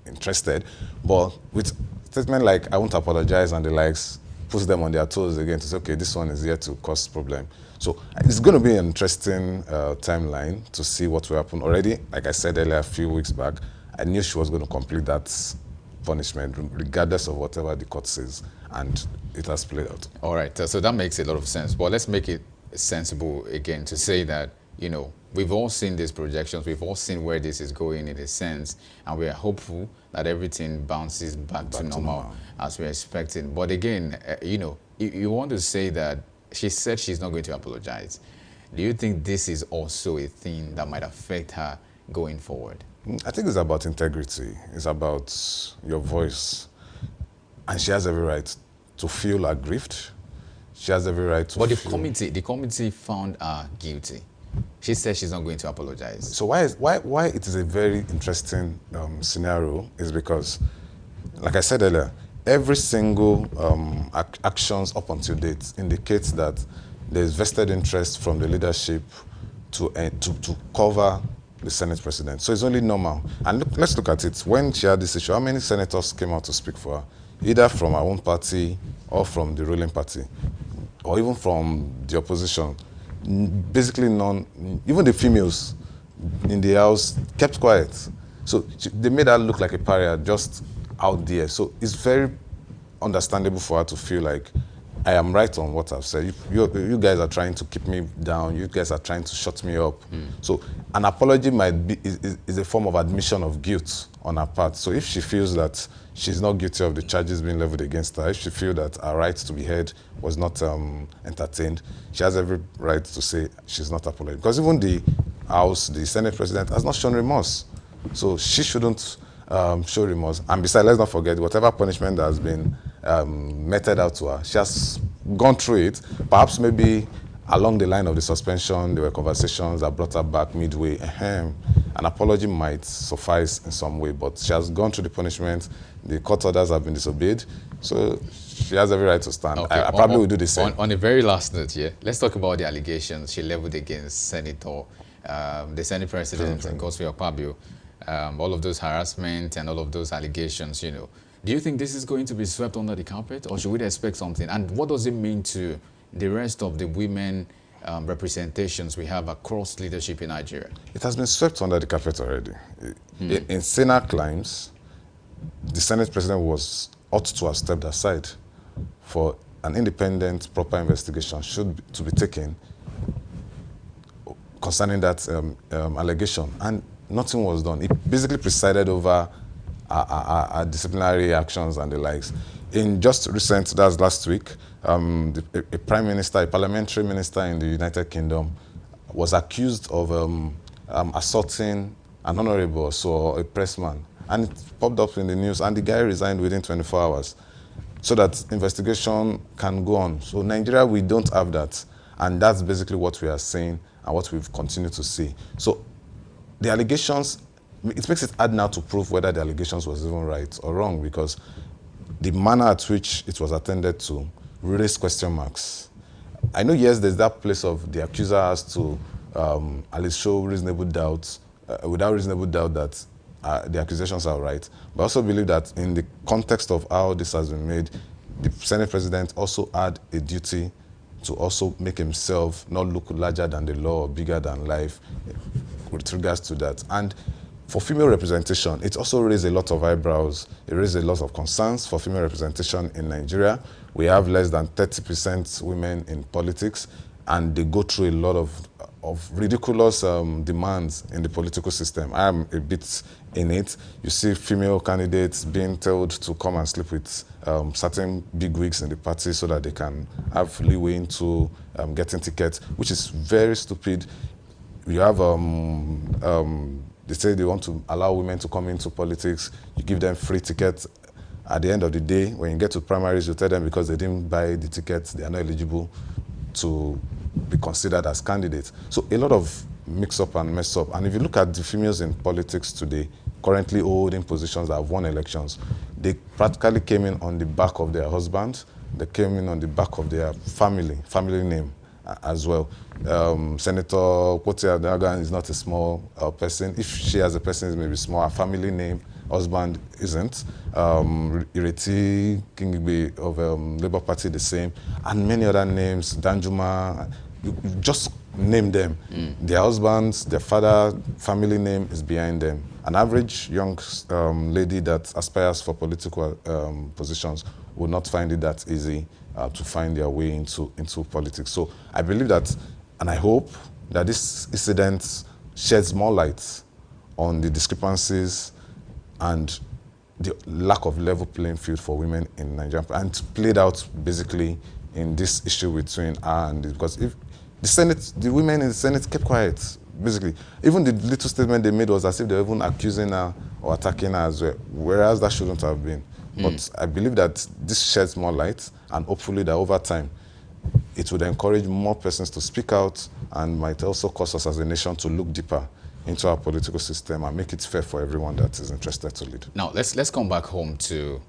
interested. But with statement like, I won't apologize and the likes, puts them on their toes again to say, okay, this one is here to cause problem. So it's going to be an interesting timeline to see what will happen. Already, like I said earlier, a few weeks back, I knew she was going to complete that punishment regardless of whatever the court says, and it has played out. All right, so that makes a lot of sense. But let's make it sensible again to say that, you know, we've all seen these projections, we've all seen where this is going in a sense, and we are hopeful that everything bounces back to normal as we're expecting. But again, you know, you want to say that she said she's not going to apologize. Do you think this is also a thing that might affect her going forward? I think it's about integrity. It's about your voice. And she has every right to feel aggrieved. She has every right to But feel... the committee found her guilty. She said she's not going to apologize. So why it is a very interesting scenario is because, like I said earlier, every single actions up until date indicates that there's vested interest from the leadership to cover the Senate president. So it's only normal. And let's look at it. When she had this issue, how many senators came out to speak for her? Either from her own party or from the ruling party, or even from the opposition. Basically none. Even the females in the House kept quiet. So they made her look like a pariah just out there. So it's very understandable for her to feel like, I am right on what I've said. You guys are trying to keep me down. You guys are trying to shut me up. So an apology might be is a form of admission of guilt on her part. So if she feels that she's not guilty of the charges being leveled against her, if she feels that her right to be heard was not entertained, she has every right to say she's not apologizing. Because even the House, the Senate president, has not shown remorse. So she shouldn't show remorse. And besides, let's not forget, whatever punishment that has been meted out to her, she has gone through it. Perhaps maybe along the line of the suspension, there were conversations that brought her back midway. An apology might suffice in some way, but she has gone through the punishment. The court orders have been disobeyed, so she has every right to stand. Okay. I probably will do the same. On a very last note here, let's talk about the allegations she leveled against Senator, the Senate President, and Godswill Akpabio. All of those harassment and all of those allegations, you know. Do you think this is going to be swept under the carpet, or should we expect something? And what does it mean to the rest of the women representations we have across leadership in Nigeria? It has been swept under the carpet already. In Senate claims, the Senate President ought to have stepped aside for an independent, proper investigation to be taken concerning that allegation. And nothing was done. It basically presided over our disciplinary actions and the likes. In just recent, that's last week, a prime minister, a parliamentary minister in the United Kingdom was accused of assaulting an honorable, so a pressman. And it popped up in the news, and the guy resigned within 24 hours so that investigation can go on. So Nigeria, we don't have that. And that's basically what we are seeing and what we've continued to see. So the allegations, it makes it hard now to prove whether the allegations was even right or wrong, because the manner at which it was attended to raised question marks. I know, yes, there's that place of the accuser has to at least show reasonable doubt, without reasonable doubt that the accusations are right. But I also believe that in the context of how this has been made, the Senate President also had a duty to also make himself not look larger than the law or bigger than life with regards to that. And for female representation, it also raised a lot of eyebrows. It raised a lot of concerns for female representation in Nigeria. We have less than 30% women in politics, and they go through a lot of ridiculous demands in the political system. I am a bit in it. You see female candidates being told to come and sleep with certain bigwigs in the party so that they can have leeway into getting tickets, which is very stupid. You have, they say they want to allow women to come into politics. You give them free tickets. At the end of the day, when you get to primaries, you tell them because they didn't buy the tickets, they are not eligible to be considered as candidates. So a lot of mix-up and mess-up. And if you look at the females in politics today, currently holding positions that have won elections, they practically came in on the back of their husband. They came in on the back of their family name as well. Senator Kwotia Dagan is not a small person. If she as a person is maybe small, her family name, husband isn't. Ireti Kingigbe of Labour Party, the same. And many other names, Danjuma, you just name them. Their husbands, their father, family name is behind them. An average young lady that aspires for political positions will not find it that easy to find their way into politics. So I believe that, and I hope that this incident sheds more light on the discrepancies and the lack of level playing field for women in Nigeria, and played out basically in this issue between her and because if the Senate, the women in the Senate kept quiet, basically. Even the little statement they made was as if they were even accusing her or attacking her as well, whereas that shouldn't have been. But I believe that this sheds more light, and hopefully that over time, it would encourage more persons to speak out and might also cause us as a nation to look deeper into our political system and make it fair for everyone that is interested to lead. Now, let's come back home to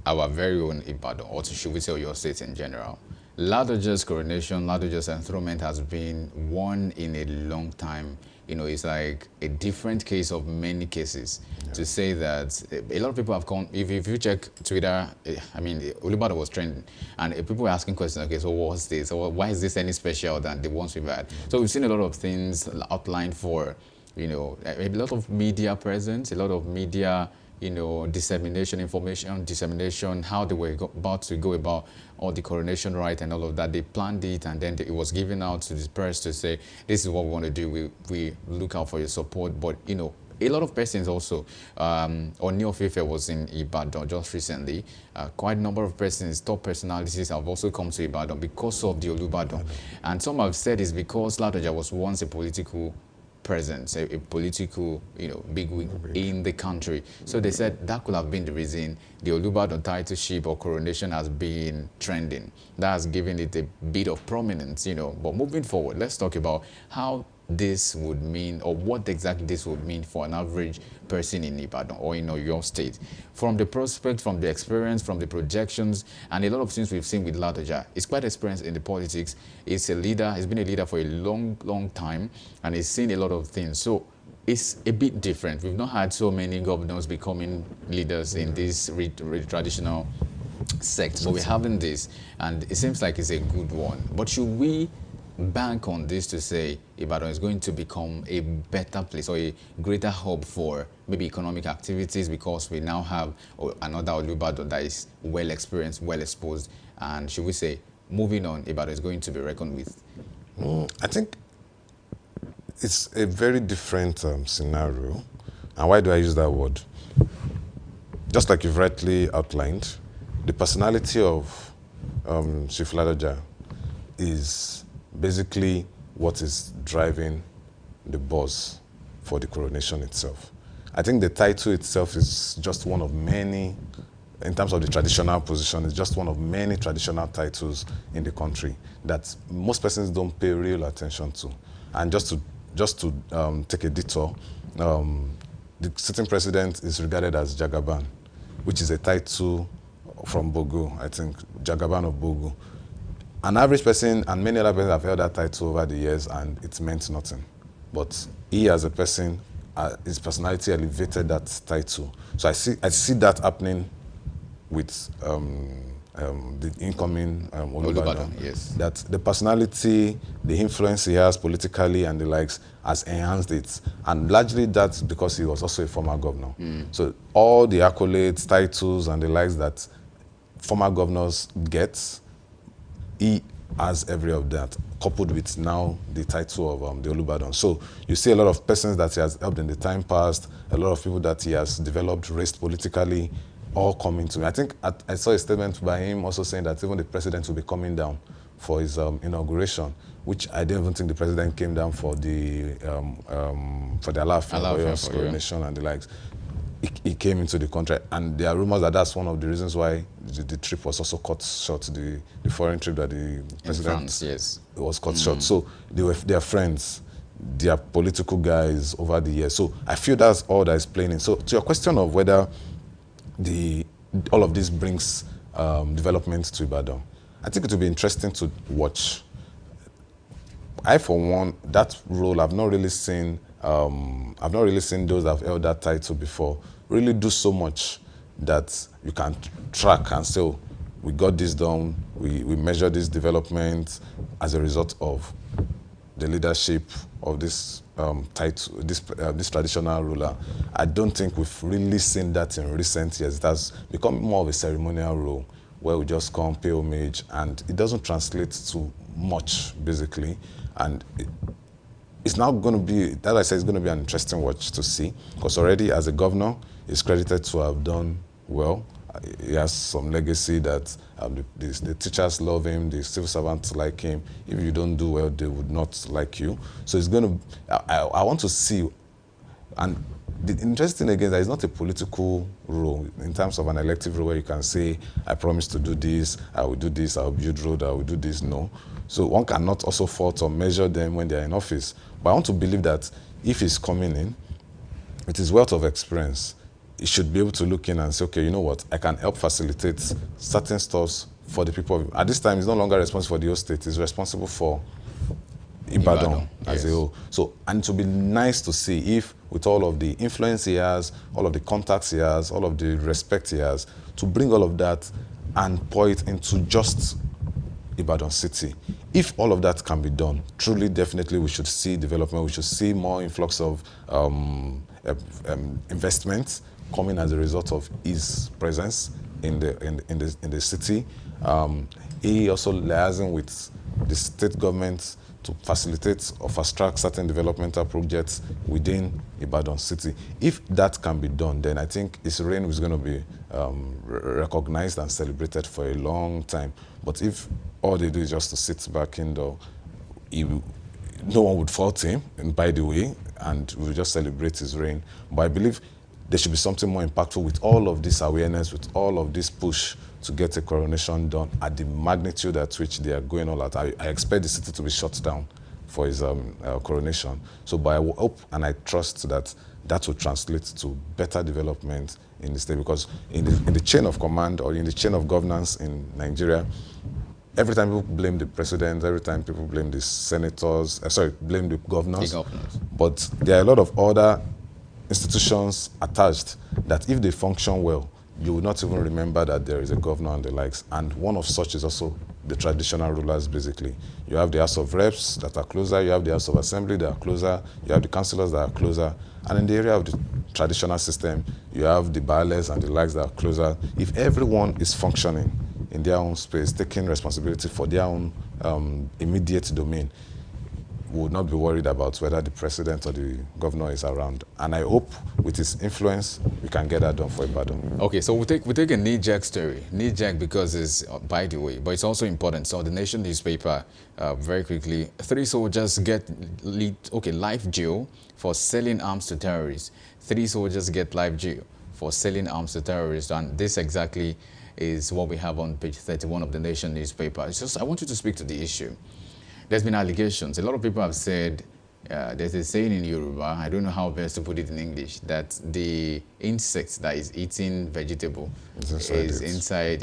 our very own Ibadan, or to should we say your state in general. Ladoja's coronation, Ladoja's enthronement has been one in a long time. You know, it's like a different case of many cases. Yeah. To say that a lot of people have come, if you check Twitter, I mean, Olubadan was trending, and people were asking questions, okay, so what's this? Or why is this any special than the ones we've had? So we've seen a lot of things outlined for, you know, a lot of media presence, a lot of media, you know, dissemination, information dissemination, how they were about to go about all the coronation rite and all of that. They planned it, and then it was given out to the press to say, this is what we want to do. We look out for your support. But, you know, a lot of persons also, Oni of Ife was in Ibadan just recently. Quite a number of persons, top personalities have also come to Ibadan because of the Olubadan. And some have said it's because Ladoja was once a political presence, a political, you know, bigwig in the country. So they said that could have been the reason the Olubadan titleship or coronation has been trending. That has given it a bit of prominence, you know. But moving forward, let's talk about how this would mean, or what exactly this would mean for an average person in Ibadan or in your state. From the prospect, from the experience, from the projections, and a lot of things we've seen with Ladoja. He's quite experienced in the politics. He's a leader. He's been a leader for a long time, and he's seen a lot of things. So it's a bit different. We've not had so many governors becoming leaders in this traditional sect, but we're having this, and it seems like it's a good one. But should we bank on this to say Ibadan is going to become a better place or a greater hub for maybe economic activities because we now have another Olubadan that is well experienced, well exposed, and should we say, moving on, Ibadan is going to be reckoned with? I think it's a very different scenario. And why do I use that word? Just like you've rightly outlined, the personality of Chief Ladoja is basically what is driving the buzz for the coronation itself. I think the title itself is just one of many, in terms of the traditional position, it's just one of many traditional titles in the country that most persons don't pay real attention to. And just to take a detour, the sitting president is regarded as Jagaban, which is a title from Bogo, I think, Jagaban of Bogo. An average person and many other persons have held that title over the years, and it's meant nothing. But he, as a person, his personality elevated that title. So I see that happening with the incoming Olubadan. Yes. That the personality, the influence he has politically and the likes has enhanced it. And largely that's because he was also a former governor. So all the accolades, titles, and the likes that former governors get, he has every of that. coupled with now the title of the Olubadan. So you see a lot of persons that he has helped in the time past, a lot of people that he has developed, raised politically, all coming to me. I think I saw a statement by him also saying that even the president will be coming down for his inauguration, which I don't even think the president came down for the Alaafin coronation and the likes. He came into the country, and there are rumors that that's one of the reasons why the trip was also cut short, the foreign trip that the president was cut short. So they are friends, they are political guys over the years. So I feel that's all that is playing in. So to your question of whether all of this brings development to Ibadan, I think it will be interesting to watch. I, for one, that role, I've not really seen those that have held that title before really do so much that you can track and say, oh, we got this done, we measure this development as a result of the leadership of this title, this traditional ruler. I don't think we've really seen that in recent years. It has become more of a ceremonial role where we just come, pay homage, and it doesn't translate to much, basically. And it's now going to be, as I said, it's going to be an interesting watch to see, because already as a governor, he's credited to have done well. He has some legacy that the teachers love him, the civil servants like him. If you don't do well, they would not like you. So it's going to, I want to see, and the interesting thing again, that it's not a political role in terms of an elective role where you can say, I promise to do this, I will do this, I will build road, I will do this. No. So one cannot also fault or measure them when they're in office. But I want to believe that if he's coming in, with his wealth of experience, he should be able to look in and say, okay, you know what, I can help facilitate certain stuff for the people. At this time, he's no longer responsible for the whole state. He's responsible for Ibadan as a whole. So, and it would be nice to see if, with all of the influence he has, all of the contacts he has, all of the respect he has, to bring all of that and pour it into just Ibadan city. If all of that can be done, truly, definitely, we should see development. We should see more influx of investments coming as a result of his presence in the city. He also liaising with the state government to facilitate or fast-track certain developmental projects within Ibadan city. If that can be done, then I think his reign is going to be recognized and celebrated for a long time. But if all they do is just to sit back indoor, no one would fault him, and by the way, and we'll just celebrate his reign. But I believe there should be something more impactful with all of this awareness, with all of this push to get a coronation done at the magnitude at which they are going all out. I expect the city to be shut down for his coronation. So, but I hope and I trust that that will translate to better development in the state, because in the chain of command or in the chain of governance in Nigeria, every time people blame the president, every time people blame the senators, blame the governors. But there are a lot of other institutions attached that if they function well, you will not even remember that there is a governor and the likes. And one of such is also the traditional rulers, basically. You have the House of Reps that are closer, you have the House of Assembly that are closer, you have the councillors that are closer, and in the area of the traditional system, you have the baales and the likes that are closer. If everyone is functioning in their own space, taking responsibility for their own immediate domain, we would not be worried about whether the president or the governor is around. And I hope with his influence, we can get that done for Ibadan. Okay, so we'll take a knee-jerk story. Knee-jerk because it's, by the way, but it's also important. So the Nation newspaper, very quickly, 3 soldiers get life jail for selling arms to terrorists. 3 soldiers get life jail for selling arms to terrorists. And this exactly is what we have on page 31 of the Nation newspaper. It's just, I want you to speak to the issue. There's been allegations. A lot of people have said, there's a saying in Yoruba, I don't know how best to put it in English, that the insect that is eating vegetable is inside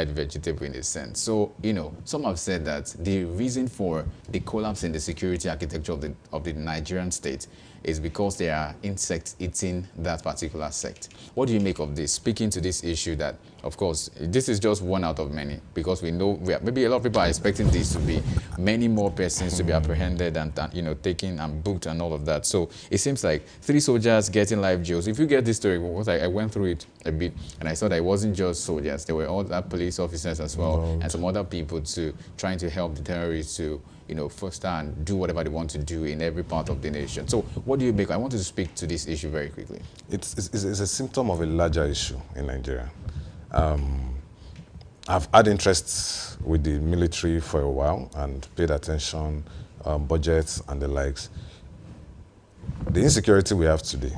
vegetable in a sense. So, you know, some have said that the reason for the collapse in the security architecture of the Nigerian state is because there are insects eating that particular sect. What do you make of this? Speaking to this issue that of course, this is just one out of many, because we know maybe a lot of people are expecting this to be many more persons to be apprehended and taken and booked and all of that. So it seems like 3 soldiers getting life jails. If you get this story, because I went through it a bit and I saw that it wasn't just soldiers, there were other police officers as well, and some other people too, trying to help the terrorists to foster and do whatever they want to do in every part of the nation. So what do you make? I wanted to speak to this issue very quickly. It's a symptom of a larger issue in Nigeria. I've had interest with the military for a while and paid attention, budgets and the likes. The insecurity we have today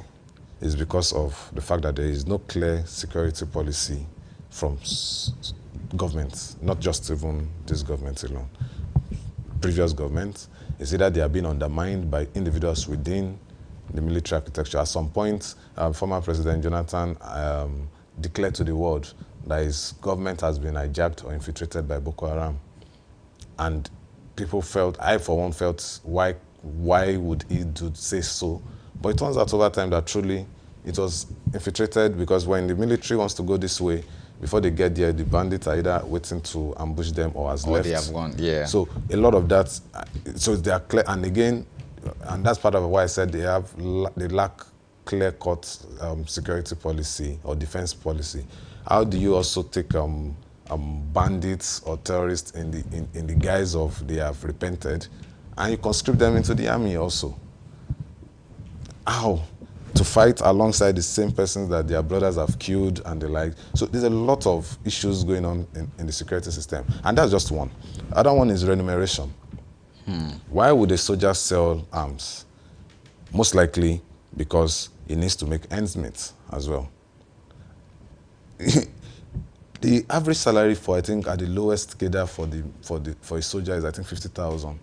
is because of the fact that there is no clear security policy from governments, not just even this government alone. Previous governments, is either they are being undermined by individuals within the military architecture. At some point, former President Jonathan declared to the world that his government has been hijacked or infiltrated by Boko Haram. And people felt, I for one felt, why would he say so? But it turns out over time that truly it was infiltrated, because when the military wants to go this way, before they get there, the bandits are either waiting to ambush them or has left. They have gone, yeah. So a lot of that, so they are clear, and again, and that's part of why I said they lack clear-cut security policy or defense policy. How do you also take bandits or terrorists in the guise of they have repented, and you conscript them into the army also? How? To fight alongside the same persons that their brothers have killed and the like. So there's a lot of issues going on in the security system. And that's just one. The other one is remuneration. Why would a soldier sell arms? Most likely because he needs to make ends meet as well. The average salary for, I think, at the lowest cadre for a soldier is, I think, 50,000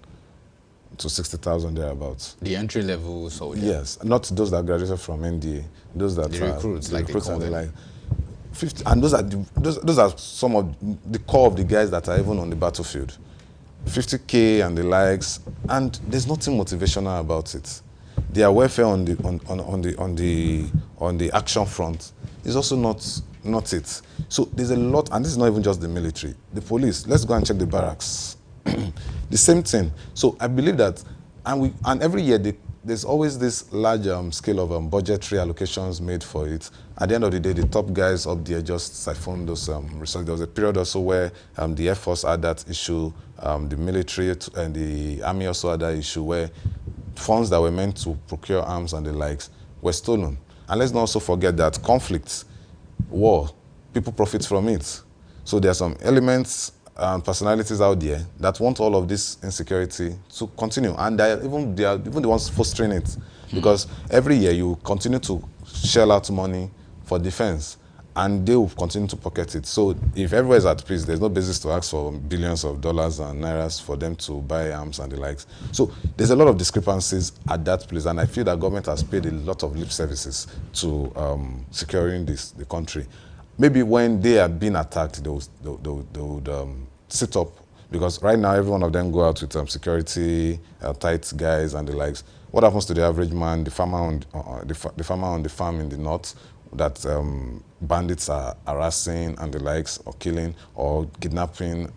to 60,000 thereabouts. The entry level soldier. Yes, not those that graduated from NDA. Those that the recruits, the like recruits they call them. like 50, and those are some of the core of the guys that are even on the battlefield. 50K and the likes, and there's nothing motivational about it. Their welfare on the action front is also not it. So there's a lot, and this is not even just the military. The police, let's go and check the barracks. The same thing. So I believe that, and every year there's always this large scale of budgetary allocations made for it. At the end of the day, the top guys up there just siphon those resources. There was a period also where the Air Force had that issue, the military and the Army also had that issue where funds that were meant to procure arms and the likes were stolen. And let's not also forget that conflict, war, people profit from it. So there are some elements and personalities out there that want all of this insecurity to continue, and they are even the ones fostering it, because every year you continue to shell out money for defense, and they will continue to pocket it. So if everywhere is at peace, there's no basis to ask for billions of dollars and nairas for them to buy arms and the likes. So there's a lot of discrepancies at that place, and I feel that government has paid a lot of lip services to securing the country. Maybe when they are being attacked, they would sit up, because right now every one of them go out with security, tight guys and the likes. What happens to the average man, the farmer on the farm in the north, that bandits are harassing and the likes, or killing or kidnapping?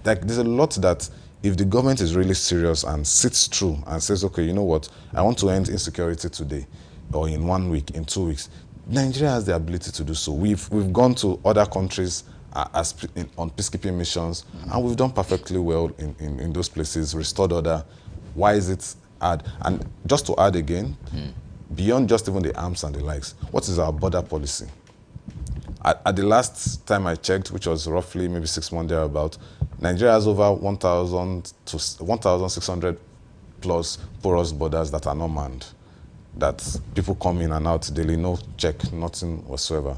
Like, there's a lot that if the government is really serious and sits through and says, okay, you know what, I want to end insecurity today, or in 1 week, in 2 weeks, Nigeria has the ability to do so. We've gone to other countries on peacekeeping missions, and we've done perfectly well in those places, restored order. Why is it hard? And just to add again, beyond just even the arms and the likes, what is our border policy? At the last time I checked, which was roughly maybe 6 months thereabout, Nigeria has over 1,000 to 1,600 plus porous borders that are not manned, that people come in and out daily, no check, nothing whatsoever.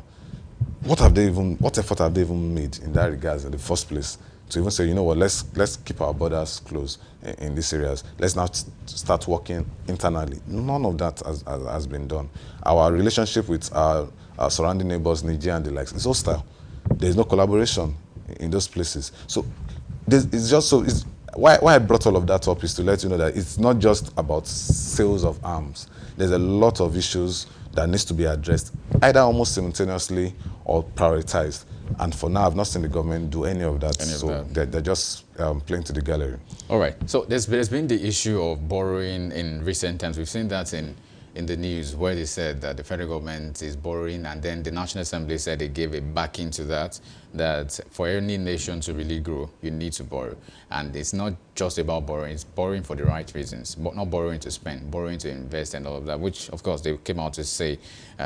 What effort have they even made in that regard in the first place to even say, you know what, let's keep our borders closed in these areas. Let's now start working internally. None of that has been done. Our relationship with our surrounding neighbors, Niger and the likes, is hostile. There's no collaboration in those places. So it's just so. why I brought all of that up is to let you know that it's not just about sales of arms. There's a lot of issues that needs to be addressed, either almost simultaneously or prioritized. And for now, I've not seen the government do any of that. They're just playing to the gallery. All right. So there's been the issue of borrowing in recent times. We've seen that in the news where they said that the federal government is borrowing, and then the National Assembly said they gave a backing to that for any nation to really grow, you need to borrow. And it's not just about borrowing, it's borrowing for the right reasons, but not borrowing to spend, borrowing to invest and all of that, which of course they came out to say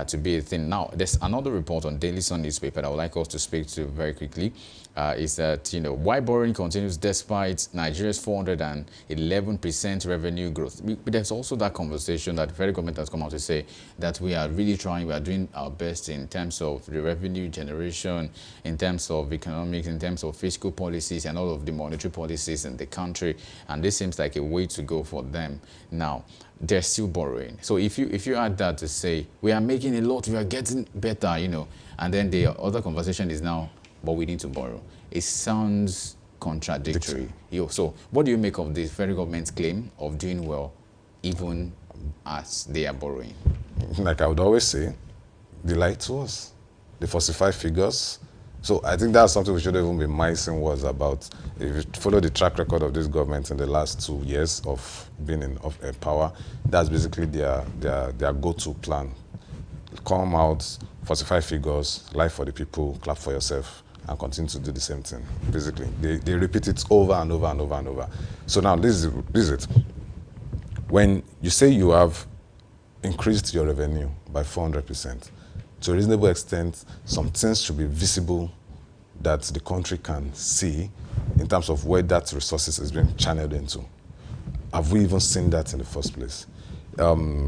to be a thing. Now, there's another report on Daily Sun newspaper that I would like us to speak to very quickly. Is that, why borrowing continues despite Nigeria's 411% revenue growth. But there's also that conversation that the federal government has come out to say that we are really trying, we are doing our best in terms of the revenue generation, in terms of economics, in terms of fiscal policies and all of the monetary policies in the country. And this seems like a way to go for them. Now, they're still borrowing. So if you add that to say, we are making a lot, we are getting better, and then the other conversation is now, but we need to borrow. It sounds contradictory. So what do you make of the federal government's claim of doing well, even as they are borrowing? Like I would always say, they lie to us. They falsify figures. So I think that's something we shouldn't even be micing words about. If you follow the track record of this government in the last 2 years of being in power, that's basically their go-to plan. Come out, falsify figures, lie for the people, clap for yourself, and continue to do the same thing. Basically, they repeat it over and over and over and over. So now this is it. When you say you have increased your revenue by 400%, to a reasonable extent, some things should be visible that the country can see in terms of where that resources is being channeled into. Have we even seen that in the first place?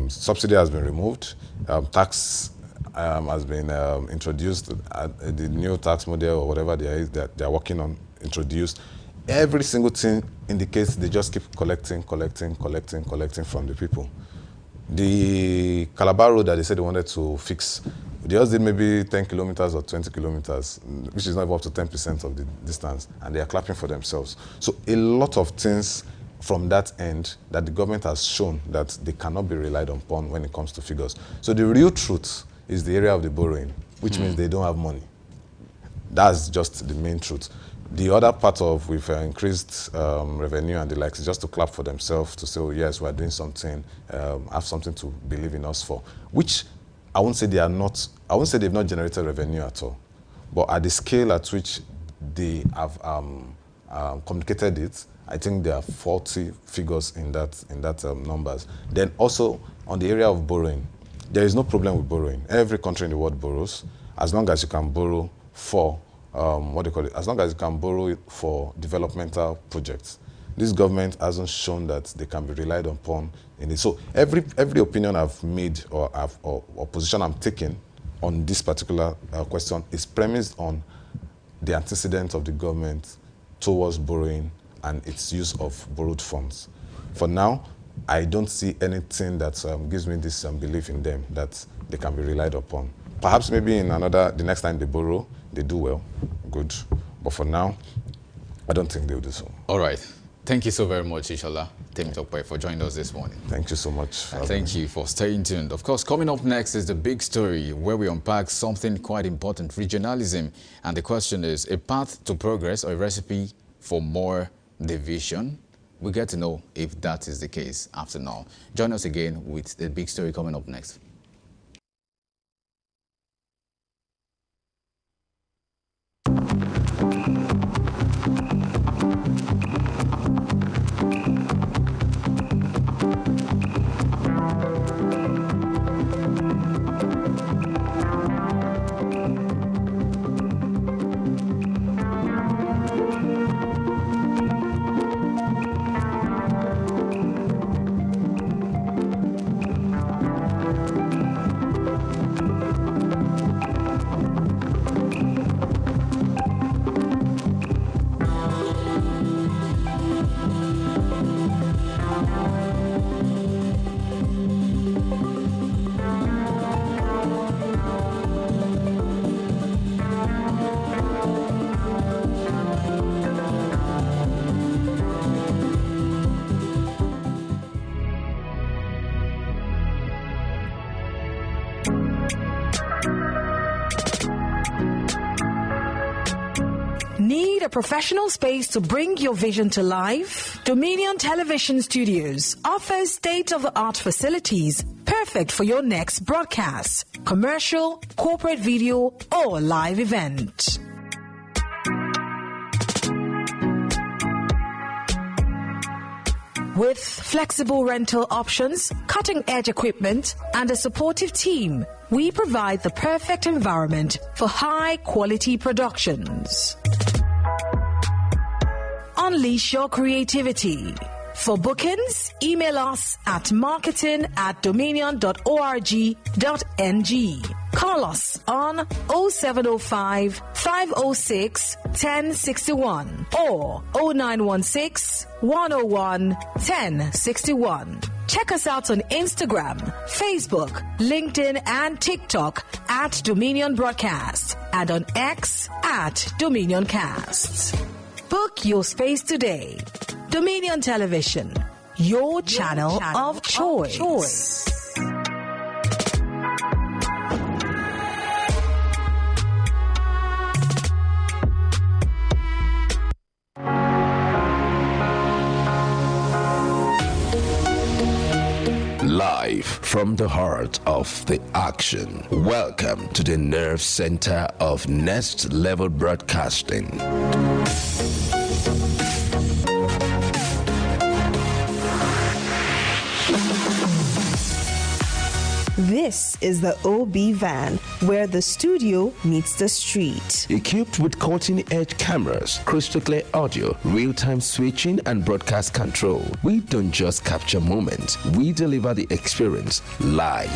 Subsidy has been removed. Tax has been introduced. The new tax model or whatever there is that they're working on introduced. Every single thing indicates they just keep collecting from the people. The Calabar road that they said they wanted to fix, they just did maybe 10 kilometers or 20 kilometers, which is not even up to 10% of the distance, and they are clapping for themselves. So a lot of things from that end that the government has shown that they cannot be relied upon when it comes to figures. So the real truth is the area of the borrowing, which means they don't have money. That's just the main truth. The other part of we've increased revenue and the likes is just to clap for themselves, to say, oh, yes, we're doing something, have something to believe in us for, which I won't say they've not generated revenue at all. But at the scale at which they have communicated it, I think there are faulty figures in that numbers. Then also on the area of borrowing, there is no problem with borrowing. Every country in the world borrows, as long as you can borrow for as long as you can borrow for developmental projects. This government hasn't shown that they can be relied upon in it. So every opinion I've made or position I'm taking on this particular question is premised on the antecedent of the government towards borrowing and its use of borrowed funds. For now, I don't see anything that gives me this belief in them that they can be relied upon. Perhaps maybe the next time they borrow, they do well, good. But for now, I don't think they'll do so. All right. Thank you so very much, Ishola Temitope, for joining us this morning. Thank you so much. And thank you for staying tuned. Of course, coming up next is the big story where we unpack something quite important, regionalism. And the question is, a path to progress or a recipe for more division? We get to know if that is the case after now. Join us again with the big story coming up next. Need a professional space to bring your vision to life? Dominion Television Studios offers state-of-the-art facilities perfect for your next broadcast, commercial, corporate video, or live event. With flexible rental options, cutting-edge equipment, and a supportive team, we provide the perfect environment for high-quality productions. Unleash your creativity. For bookings, email us at marketing@dominion.org.ng. Call us on 0705 506 1061 or 0916 101 1061. Check us out on Instagram, Facebook, LinkedIn, and TikTok at Dominion Broadcast and on X at Dominion Cast. Book your space today. Dominion Television, your channel of choice. Live from the heart of the action. Welcome to the nerve center of Next Level Broadcasting. This is the OB van, where the studio meets the street. Equipped with cutting-edge cameras, crystal clear audio, real-time switching, and broadcast control, we don't just capture moments, we deliver the experience live.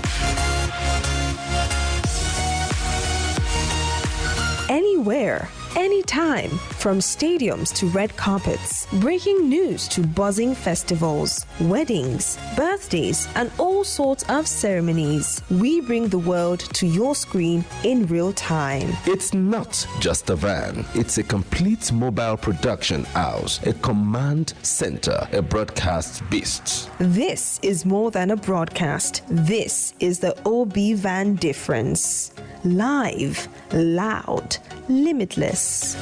Anywhere, anytime, from stadiums to red carpets, breaking news to buzzing festivals, weddings, birthdays, and all sorts of ceremonies. We bring the world to your screen in real time. It's not just a van, it's a complete mobile production house, a command center, a broadcast beast. This is more than a broadcast. This is the OB van difference. Live, loud, limitless.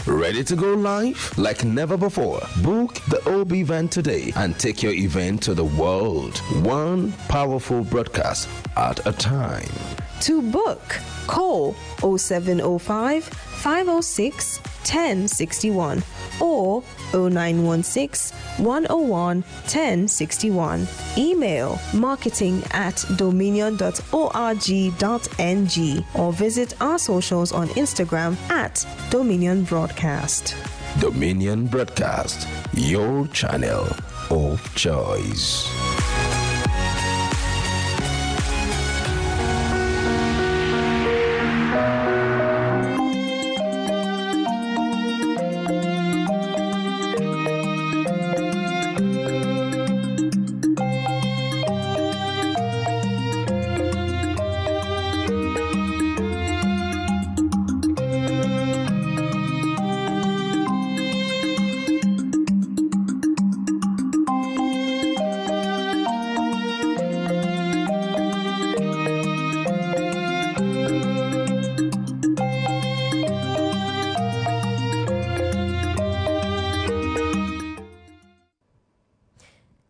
Ready to go live? Like never before. Book the OB van today and take your event to the world. One powerful broadcast at a time. To book, call 0705 506 1061 or 0916 101 1061. Email marketing@dominion.org.ng or visit our socials on Instagram at Dominion Broadcast. Dominion Broadcast, your channel of choice.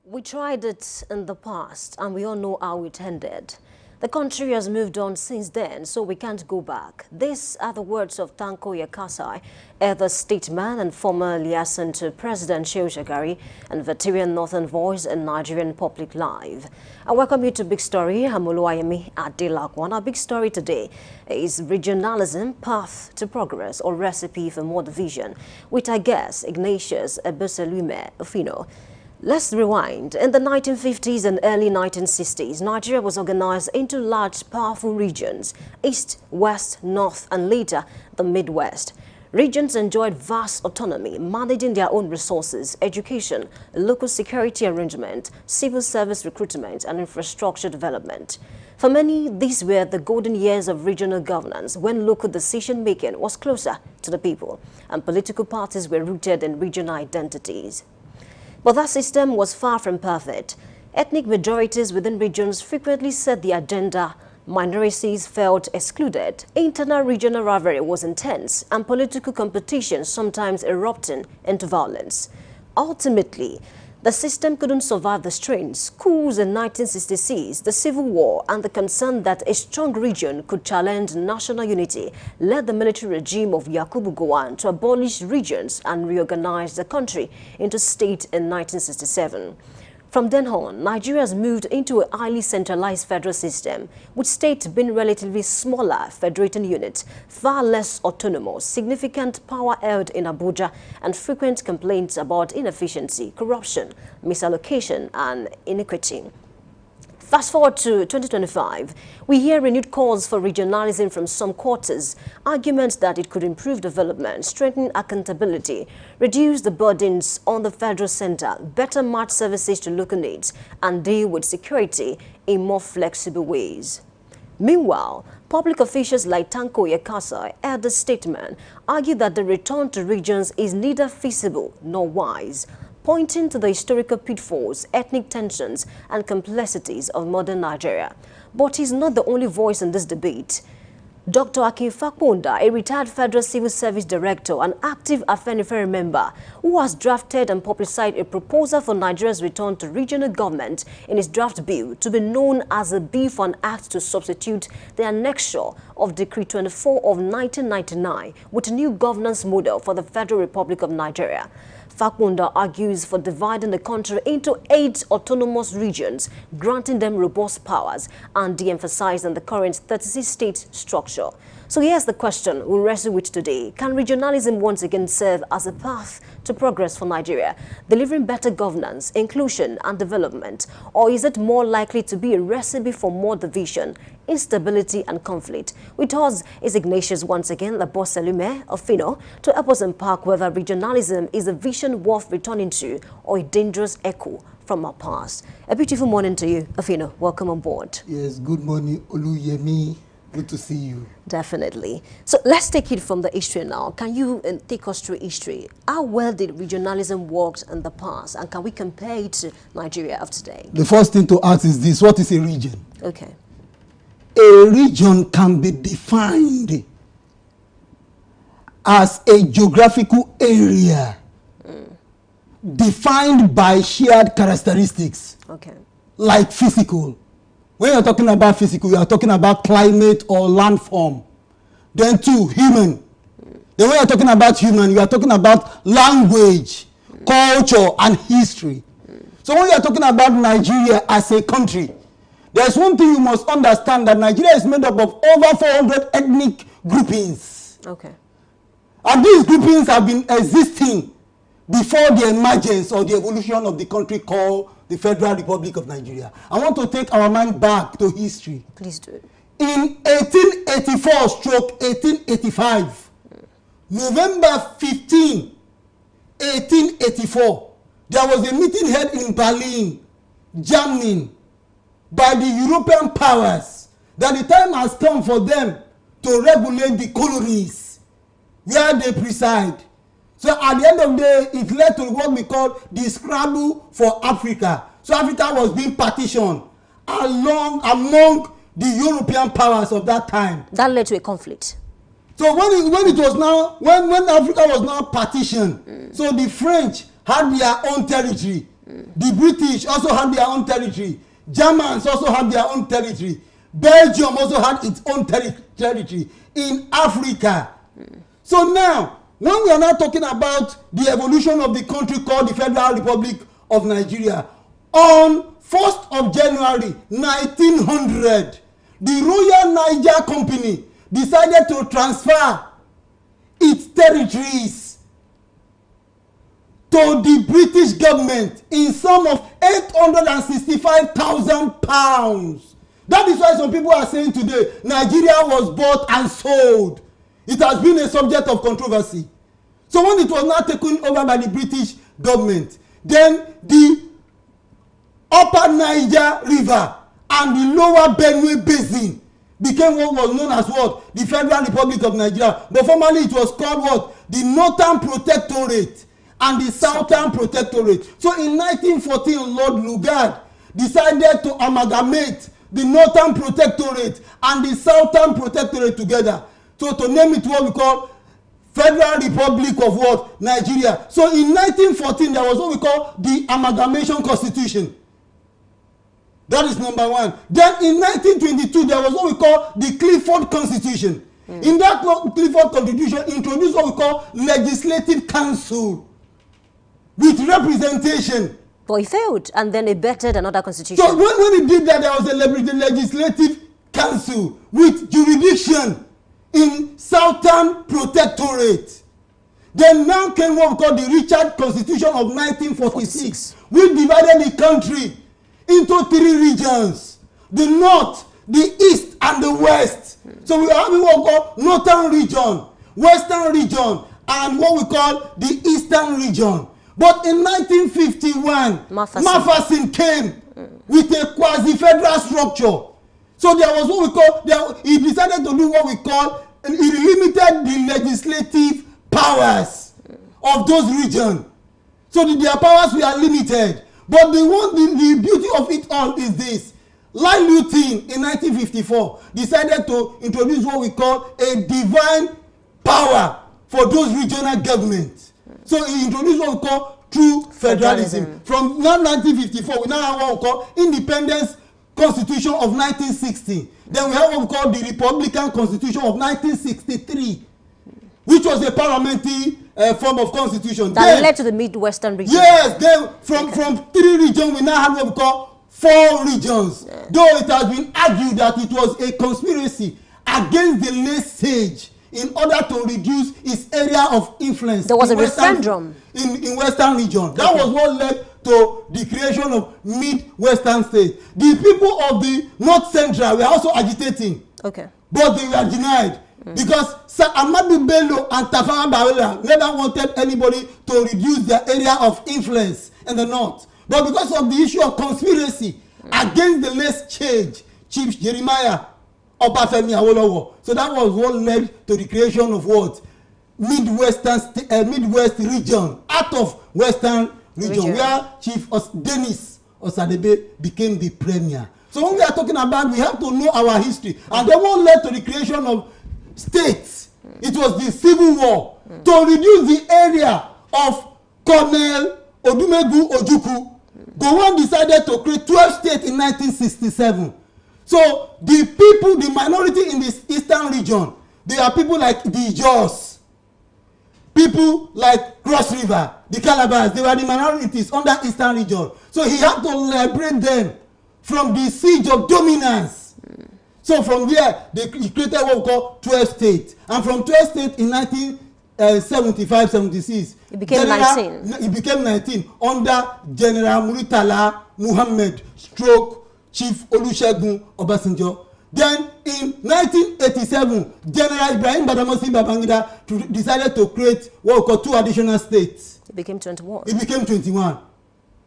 We tried it in the past, and we all know how it ended. The country has moved on since then, so we can't go back. These are the words of Tanko Yakasai, the statesman and former liaison to President Shehu Shagari and veteran Northern Voice in Nigerian Public Live. I welcome you to Big Story. I'm Oluwayemi Adelakwan. Our big story today is regionalism, path to progress or recipe for more division, with our guest Ignatius Ebeselume Ofino. Let's rewind. In the 1950s and early 1960s, Nigeria was organized into large, powerful regions, East, West, North, and later the Midwest. Regions enjoyed vast autonomy, managing their own resources, education, local security arrangement, civil service recruitment, and infrastructure development. For many, these were the golden years of regional governance, when local decision-making was closer to the people, and political parties were rooted in regional identities. But that system was far from perfect. Ethnic majorities within regions frequently set the agenda. Minorities felt excluded. Internal regional rivalry was intense, and political competition sometimes erupting into violence. Ultimately, the system couldn't survive the strains, coups in 1966, the Civil War, and the concern that a strong region could challenge national unity led the military regime of Yakubu Gowon to abolish regions and reorganize the country into state in 1967. From then on, Nigeria has moved into a highly centralized federal system, with states being relatively smaller federating units, far less autonomous, significant power held in Abuja, and frequent complaints about inefficiency, corruption, misallocation, and inequity. Fast forward to 2025, we hear renewed calls for regionalism from some quarters, arguments that it could improve development, strengthen accountability, reduce the burdens on the federal center, better match services to local needs, and deal with security in more flexible ways. Meanwhile, public officials like Tanko Yekasa, elder statesman, argue that the return to regions is neither feasible nor wise, pointing to the historical pitfalls, ethnic tensions, and complexities of modern Nigeria. But he's not the only voice in this debate. Dr. Akin Fakponda, a retired Federal Civil Service Director and active Afenifere member, who has drafted and publicized a proposal for Nigeria's return to regional government in his draft bill to be known as a Bill for an Act to substitute the annexure of Decree 24 of 1999 with a new governance model for the Federal Republic of Nigeria. Fakponda argues for dividing the country into 8 autonomous regions, granting them robust powers, and de-emphasizing the current 36-state structure. So here's the question we'll wrestle with today. Can regionalism once again serve as a path to progress for Nigeria, delivering better governance, inclusion, and development? Or is it more likely to be a recipe for more division, instability, and conflict? With us is Ignatius once again, the boss Salume of Fino, to help us unpack whether regionalism is a vision worth returning to or a dangerous echo from our past. A beautiful morning to you, Afino. Welcome on board. Yes, good morning, Oluyemi. Good to see you. Definitely. So let's take it from the history now. Can you take us through history? How well did regionalism work in the past, and can we compare it to Nigeria of today? The first thing to ask is this: what is a region? Okay. A region can be defined as a geographical area defined by shared characteristics, like physical. When you're talking about physical, you are talking about climate or landform. Then 2, human. Then when you're talking about human, you are talking about language, culture, and history. So when you're talking about Nigeria as a country, there's one thing you must understand, that Nigeria is made up of over 400 ethnic groupings. Okay. And these groupings have been existing before the emergence or the evolution of the country called the Federal Republic of Nigeria. I want to take our mind back to history. Please do. In 1884/1885, November 15, 1884, there was a meeting held in Berlin, Germany, by the European powers that the time has come for them to regulate the colonies where they preside. So at the end of the day, it led to what we call the scramble for Africa. So Africa was being partitioned among the European powers of that time. That led to a conflict. So when Africa was now partitioned, so the French had their own territory, the British also had their own territory, Germans also had their own territory, Belgium also had its own territory in Africa. So now, when we are now talking about the evolution of the country called the Federal Republic of Nigeria, on 1st of January 1900, the Royal Niger Company decided to transfer its territories to the British government in sum of £865,000. That is why some people are saying today, Nigeria was bought and sold. It has been a subject of controversy. So when it was now taken over by the British government, then the upper Niger River and the lower Benue Basin became what was known as what? The Federal Republic of Nigeria. But formerly it was called what? The Northern Protectorate. and the Southern Protectorate. So in 1914, Lord Lugard decided to amalgamate the Northern Protectorate and the Southern Protectorate together. So to name it what we call Federal Republic of what? Nigeria. So in 1914, there was what we call the Amalgamation Constitution. That is number one. Then in 1922, there was what we call the Clifford Constitution. In that Clifford Constitution, introduced what we call Legislative Council with representation. But it failed, and then it bettered another constitution. So when it did that, there was a Legislative Council with jurisdiction in Southern Protectorate. Then now came what we call the Richard Constitution of 1946, which divided the country into 3 regions: the North, the East, and the West. So we are having what we call Northern Region, Western Region, and what we call the Eastern Region. But in 1951, Mafasin came with a quasi-federal structure. So there was what we call, he decided to do what we call, he limited the legislative powers of those regions. So their powers were limited. But the beauty of it all is this. Lai Lutin in 1954 decided to introduce what we call a divine power for those regional governments. So he introduced what we call true federalism. From 1954, we now have what we call Independence Constitution of 1960. Then we have what we call the Republican Constitution of 1963, which was a parliamentary form of constitution. That led to the Midwestern region. Yes, then from 3 regions, we now have what we call 4 regions. Yeah. Though it has been argued that it was a conspiracy against the late sage in order to reduce its area of influence. There was a referendum in Western region. That was what led to the creation of Midwestern states. The people of the North Central were also agitating. Okay. But they were denied. Because Sir Ahmadu Bello and Tafawa Balewa never wanted anybody to reduce their area of influence in the North. But because of the issue of conspiracy against the late change, Chief Jeremiah Obafemi Awolowo. So that was what led to the creation of what? Midwest region, out of Western region. Where Chief Dennis Osadebe became the premier. So when we are talking about, we have to know our history. And then what led to the creation of states? It was the Civil War to reduce the area of Colonel Odumegu Ojukwu. Gowon decided to create 12 states in 1967. So the people, the minority in this eastern region, they are people like the Ijaws, people like Cross River, the Calabars. They were the minorities under eastern region. So he had to liberate them from the siege of dominance. So from there, he created what we call 12 states. And from 12 states in 1975-76, it became 19. It became 19 under General Muritala Muhammad stroke Chief Olusegun Obasanjo. Then in 1987, General Ibrahim Badamasi Babangida decided to create what we call 2 additional states. It became 21. It became 21.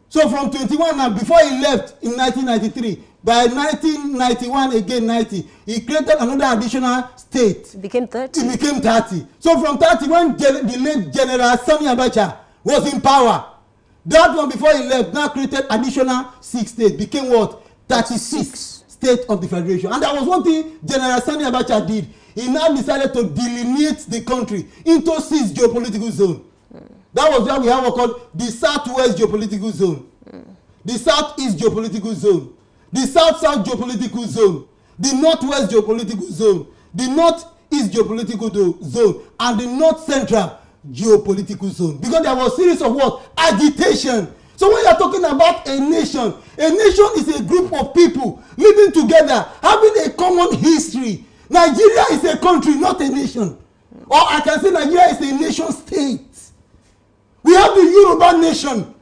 So from 21 now, before he left in 1993, by 1991 again 90, he created another additional state. It became 30. It became 30. So from 30, when the late General Sani Abacha was in power, that one before he left now created additional 6 states. Became what? 36 states of the federation. And that was one thing General Sani Abacha did. He now decided to delineate the country into 6 geopolitical zones. That was where we have what called the Southwest geopolitical zone, the Southeast geopolitical zone, the South-South geopolitical zone, the Northwest geopolitical zone, the Northeast geopolitical zone, and the North Central geopolitical zone. Because there was a series of what? Agitation. So when you are talking about a nation is a group of people living together, having a common history. Nigeria is a country, not a nation. Or I can say Nigeria is a nation state. We have the Yoruba nation,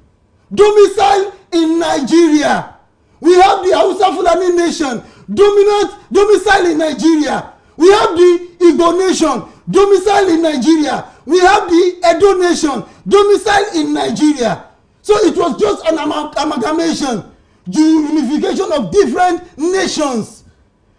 domicile in Nigeria. We have the Hausa Fulani nation, domicile in Nigeria. We have the Igbo nation, domicile in Nigeria. We have the Edo nation, domicile in Nigeria. So it was just an amalgamation, the unification of different nations,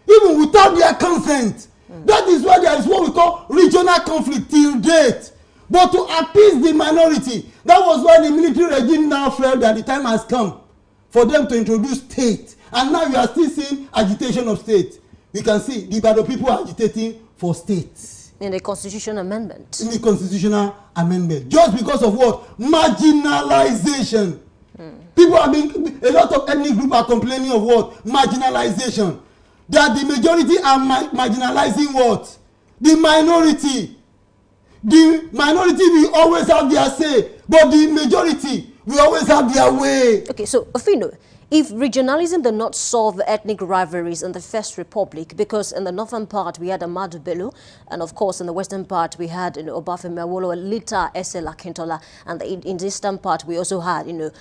even without their consent. That is why there is what we call regional conflict till date. But to appease the minority, That was why the military regime now felt that the time has come for them to introduce state. And now you are still seeing agitation of state. We can see the Ibadan people are agitating for states. In the constitutional amendment. In the constitutional amendment. Just because of what? Marginalization. People are being, a lot of ethnic groups are complaining of what? Marginalization. That the majority are marginalizing what? The minority. The minority will always have their say, but the majority will always have their way. Okay, so Ofino, if regionalism did not solve ethnic rivalries in the First Republic, because in the northern part we had Ahmadu Bello, and of course in the western part we had Obafemi Awolowo, later S.L. Akintola, and in the eastern part we also had Nnamdi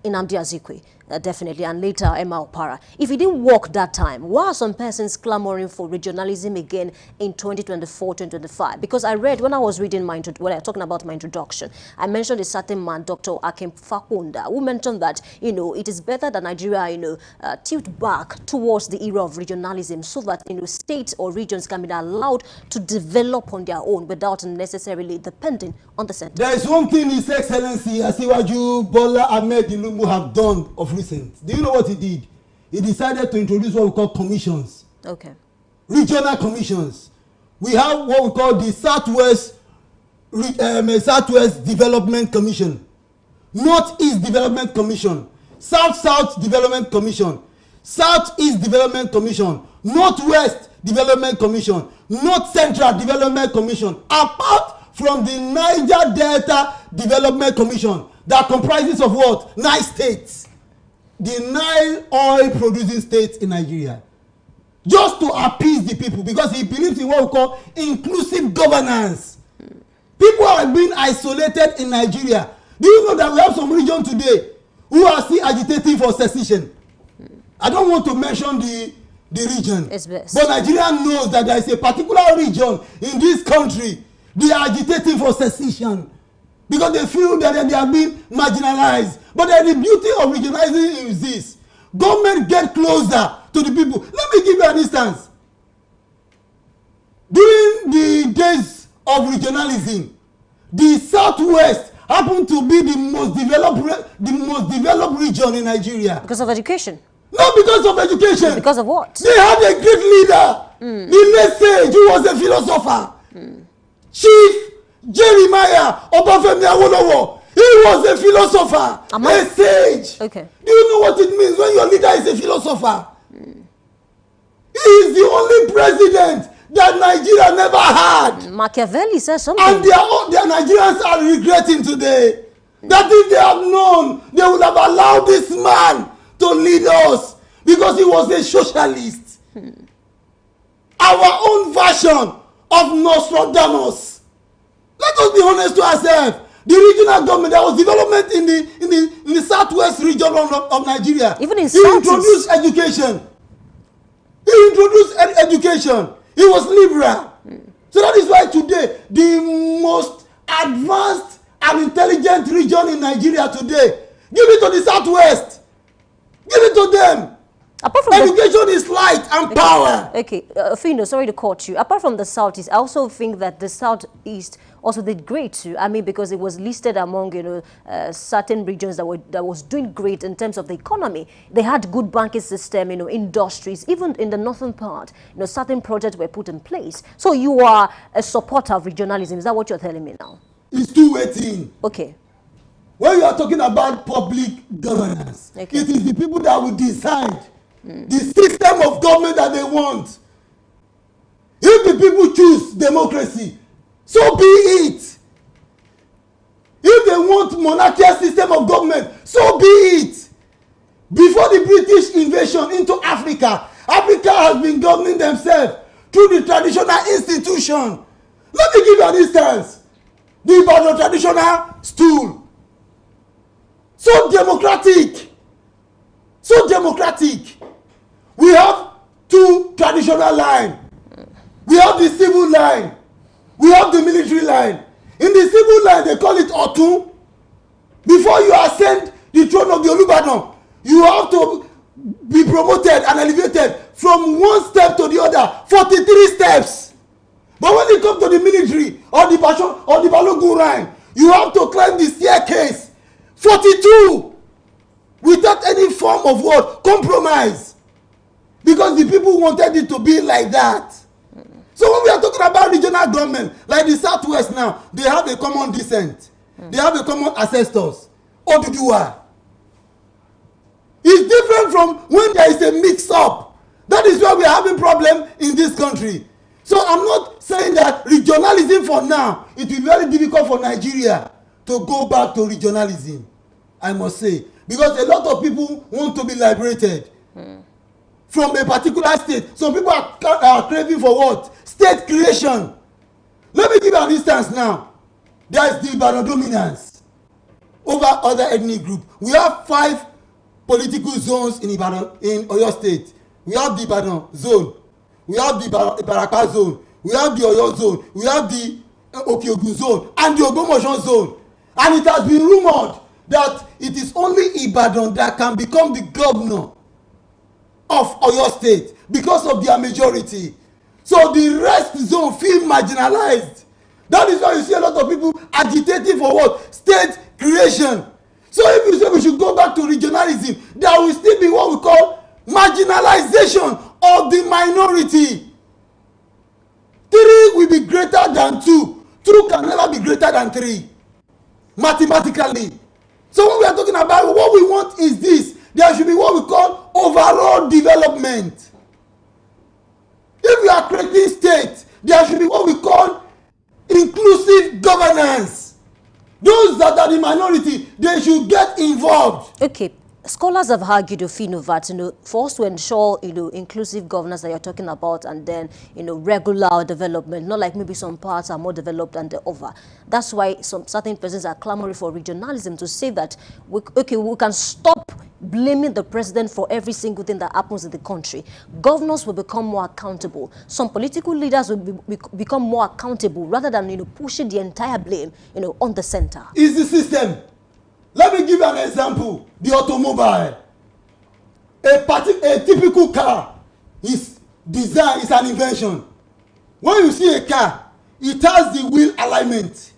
Azikiwe. Definitely, and later Emma Opara. If it didn't work that time, why are some persons clamoring for regionalism again in 2024, 2025? Because I read, when I was reading when I was talking about my introduction, I mentioned a certain man, Dr. Akim Fakunda, who mentioned that, it is better that Nigeria, tilt back towards the era of regionalism so that, states or regions can be allowed to develop on their own without necessarily depending on the center. There is one thing His Excellency Asiwaju Bola Ahmed Tinubu have done of recent. Do you know what he did? He decided to introduce what we call commissions. Okay. Regional commissions. We have what we call the Southwest Development Commission, Northeast Development Commission, South Development Commission, Southeast Development Commission, Northwest Development Commission, North Central Development Commission, apart from the Niger Delta Development Commission that comprises of what? 9 states. The 9 oil producing states in Nigeria, just to appease the people, because he believes in what we call inclusive governance. People are being isolated in Nigeria. Do you know that we have some region today who are still agitating for secession? I don't want to mention the region, but Nigeria knows that there is a particular region in this country they are agitating for secession because they feel that they are being marginalized. But the beauty of regionalizing is this: government get closer to the people. Let me give you an instance. During the days of regionalism, the Southwest happened to be the most developed region in Nigeria. Because of education? Not because of education. Because of what? They had a great leader, the message, who was a philosopher. Chief Jeremiah Obafemi Awolowo. He was a philosopher, a sage. Okay. Do you know what it means when your leader is a philosopher? He is the only president that Nigeria never had. Machiavelli says something. And their Nigerians are regretting today that if they had known, they would have allowed this man to lead us, because he was a socialist. Our own version of Nostradamus. Let us be honest to ourselves. The regional government, there was development in the southwest region of Nigeria. Even in he introduced education. He introduced education. He was liberal. So that is why today the most advanced and intelligent region in Nigeria today, give it to the southwest. Give it to them. Apart from education is light and power. Okay, Fino, sorry to cut you. Apart from the southeast, I also think that the southeast also did great too. I mean, because it was listed among certain regions that was doing great in terms of the economy. They had good banking system, industries. Even in the northern part, certain projects were put in place. So you are a supporter of regionalism. Is that what you're telling me now? It's two-way thing. Okay. When you are talking about public governance, okay, it is the people that will decide the system of government that they want. If the people choose democracy, so be it. If they want monarchical system of government, so be it. Before the British invasion into Africa, Africa has been governing themselves through the traditional institution. Let me give you an instance. The Ibadan traditional stool. So democratic. So democratic. We have two traditional lines. We have the civil line. We have the military line. In the civil line, they call it Otun. Before you ascend the throne of the Olubadan, you have to be promoted and elevated from one step to the other, 43 steps. But when it comes to the military or the Balogun line, You have to climb the staircase. 42 without any form of what? Compromise. Because the people wanted it to be like that. So when we are talking about regional government, like the Southwest now, they have a common descent. They have a common ancestors. Oduduwa. It's different from when there is a mix-up. That is why we are having problem in this country. So I'm not saying that regionalism for now, it will be very difficult for Nigeria to go back to regionalism, I must say. Because a lot of people want to be liberated from a particular state. Some people are craving for what? State creation. Let me give you an instance now. There is the Ibadan dominance over other ethnic groups. We have 5 political zones in Ibadan, in Oyo State. We have the Ibadan zone. We have the Ibaraka zone. We have the Oyo zone. We have the Okiogun zone and the Ogbomoso zone. And it has been rumored that it is only Ibadan that can become the governor of Oyo State because of their majority. So the rest zone feel marginalized. That is why you see a lot of people agitating for what? State creation. So if you say we should go back to regionalism, there will still be what we call marginalization of the minority. 3 will be greater than 2. 2 can never be greater than 3. Mathematically. So when we are talking about what we want is this. There should be what we call overall development. If we are creating state, there should be what we call inclusive governance. Those that are the minority, they should get involved. Okay. Scholars have argued, that, for us to ensure, inclusive governance that you're talking about, and then, regular development, not like maybe some parts are more developed than the other. That's why some certain persons are clamoring for regionalism, to say that, we can stop blaming the president for every single thing that happens in the country. Governors will become more accountable. Some political leaders will become more accountable rather than, pushing the entire blame, on the center. It's the system. Let me give you an example. The automobile. A typical car is design, is an invention. When you see a car, it has the wheel alignment.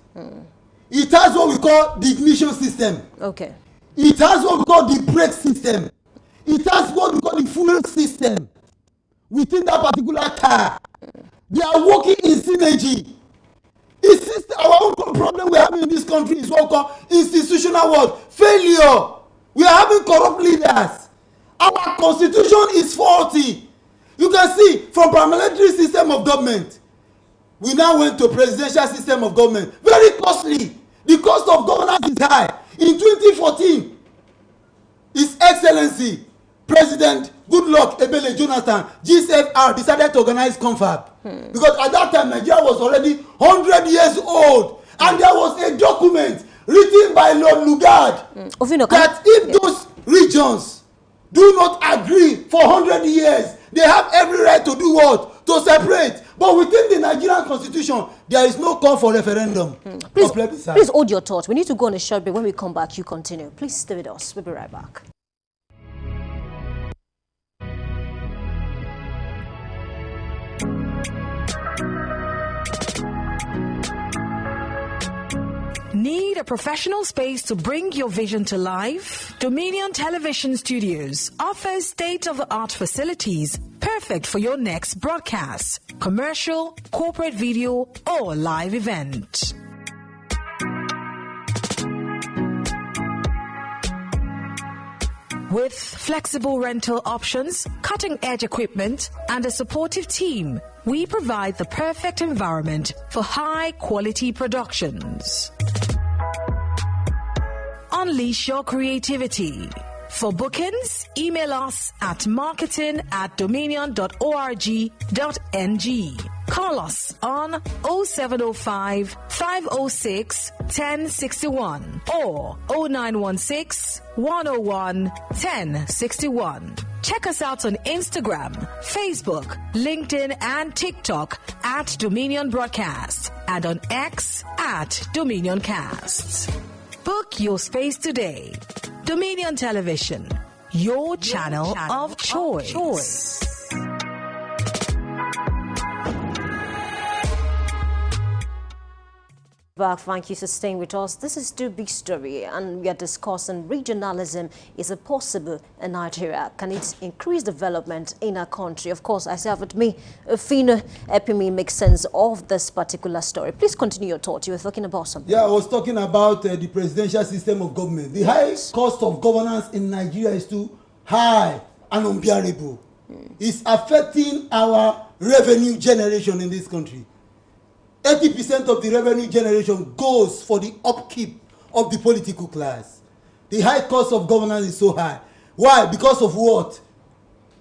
It has what we call the ignition system. Okay. It has what we call the brake system. It has what we call the fuel system within that particular car. They are working in synergy. It's our own problem we have in this country is what we call institutional failure. We are having corrupt leaders. Our constitution is faulty. You can see from parliamentary system of government, we now went to presidential system of government. Very costly. The cost of governance is high. In 2014, His Excellency President Goodluck Ebele Jonathan, GCFR, decided to organize confab. Because at that time, Nigeria was already 100 years old. And there was a document written by Lord Lugard that if those regions do not agree for 100 years, they have every right to do what? To separate. But within the Nigerian constitution, there is no call for referendum. Please hold your thoughts. We need to go on a short break. When we come back, you continue. Please stay with us. We'll be right back. Need a professional space to bring your vision to life? Dominion Television Studios offers state-of-the-art facilities perfect for your next broadcast, commercial, corporate video, or live event. With flexible rental options, cutting-edge equipment, and a supportive team, we provide the perfect environment for high-quality productions. Unleash your creativity. For bookings, email us at marketing@dominion.org.ng. Call us on 0705 506 1061 or 0916 101 1061. Check us out on Instagram, Facebook, LinkedIn, and TikTok at Dominion Broadcast and on X at DominionCast. Book your space today. Dominion Television, your channel of choice. Back. Thank you for staying with us. This is still Big Story, and we are discussing regionalism. Is it possible in Nigeria? Can it increase development in our country? Of course, I say with me, Fino Epimi makes sense of this particular story. Please continue your thought. You were talking about something. Yeah, I was talking about the presidential system of government. The high cost of governance in Nigeria is too high and unbearable. It's affecting our revenue generation in this country. 80% of the revenue generation goes for the upkeep of the political class. The high cost of governance is so high. Why? Because of what?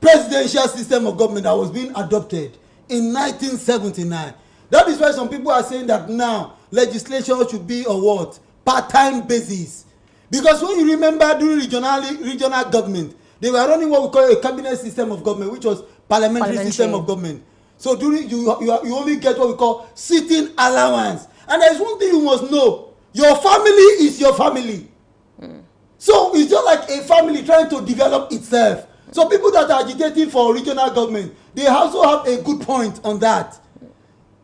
Presidential system of government that was being adopted in 1979. That is why some people are saying that now legislation should be on what? Part-time basis. Because when you remember during regional government, they were running what we call a cabinet system of government, which was parliamentary system of government. So during you only get what we call sitting allowance. And there is one thing you must know: your family is your family. So it's just like a family trying to develop itself. So people that are agitating for regional government, they also have a good point on that.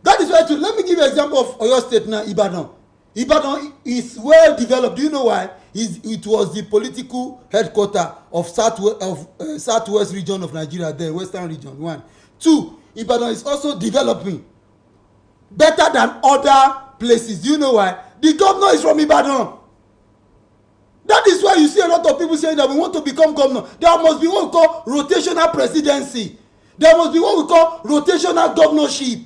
That is why. Let me give you an example of Oyo State now, Ibadan. Ibadan is well developed. Do you know why? It was the political headquarters of southwest region of Nigeria, then western region. 1, 2. Ibadan is also developing better than other places. Do you know why? The governor is from Ibadan. That is why you see a lot of people saying that we want to become governor. There must be what we call rotational presidency. There must be what we call rotational governorship.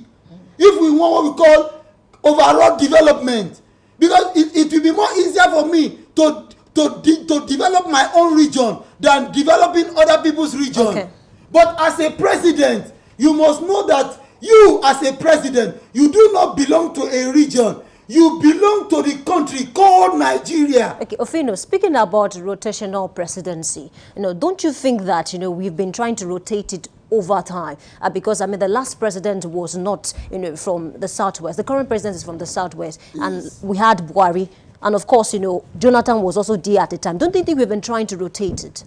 If we want what we call overall development. Because it will be more easier for me to develop my own region than developing other people's region. Okay. But as a president, you must know that you as a president, you do not belong to a region. You belong to the country called Nigeria. Okay, Ofino, speaking about rotational presidency, don't you think that, we've been trying to rotate it over time? Because, the last president was not, from the Southwest. The current president is from the Southwest. Yes. And we had Buhari. And of course, Jonathan was also there at the time. Don't you think we've been trying to rotate it?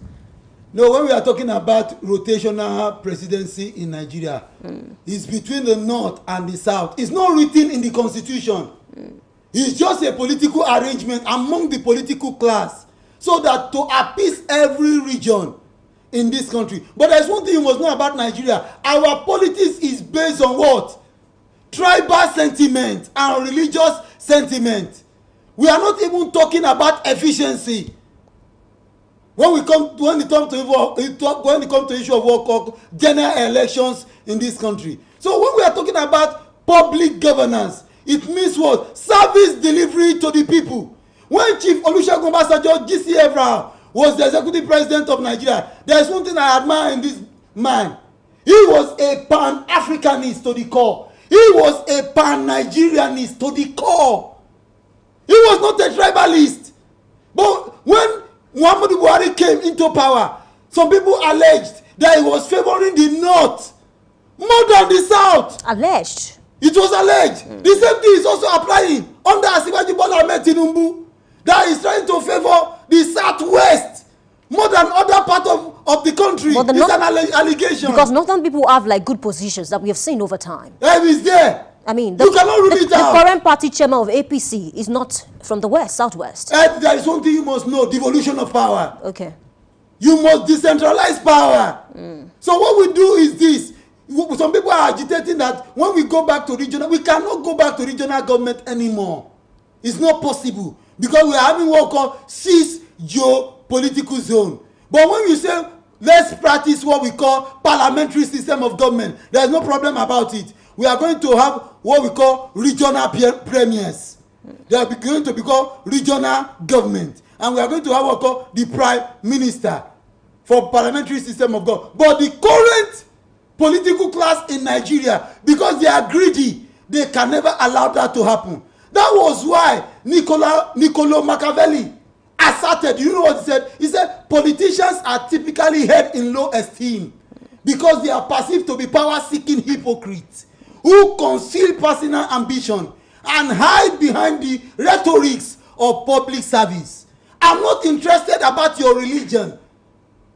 No, when we are talking about rotational presidency in Nigeria, it's between the North and the South. It's not written in the Constitution. It's just a political arrangement among the political class so that to appease every region in this country. But there's one thing you must know about Nigeria. Our politics is based on what? Tribal sentiment and religious sentiment. We are not even talking about efficiency. When it comes to issue of what called general elections in this country. So when we are talking about public governance, it means what? Service delivery to the people. When Chief Olusegun Obasanjo GCFR was the executive president of Nigeria, there is one thing I admire in this man. He was a pan-Africanist to the core. He was a pan-Nigerianist to the core. He was not a tribalist. But when Muhammadu Buhari came into power, some people alleged that he was favoring the North more than the South. Alleged? It was alleged. The same thing is also applying under Asiwaju Bola Ahmed Tinubu, that is trying to favor the Southwest more than other part of the country. It's an allegation. Because northern people have good positions that we have seen over time. It's there. You cannot rule it out. The current party chairman of APC is not from the Southwest. There is one thing you must know: devolution of power. Okay. You must decentralize power. So what we do is this. Some people are agitating that when we go back to regional, we cannot go back to regional government anymore. It's not possible because we are having what we call 6 geopolitical zone. But when you say let's practice what we call parliamentary system of government, there is no problem about it. We are going to have what we call regional premiers. They are going to be called regional government, and we are going to have what we call the prime minister for parliamentary system of government. But the current political class in Nigeria, because they are greedy, they can never allow that to happen. That was why Niccolo Machiavelli asserted, you know what he said? He said politicians are typically held in low esteem because they are perceived to be power-seeking hypocrites who conceal personal ambition and hide behind the rhetorics of public service. I'm not interested about your religion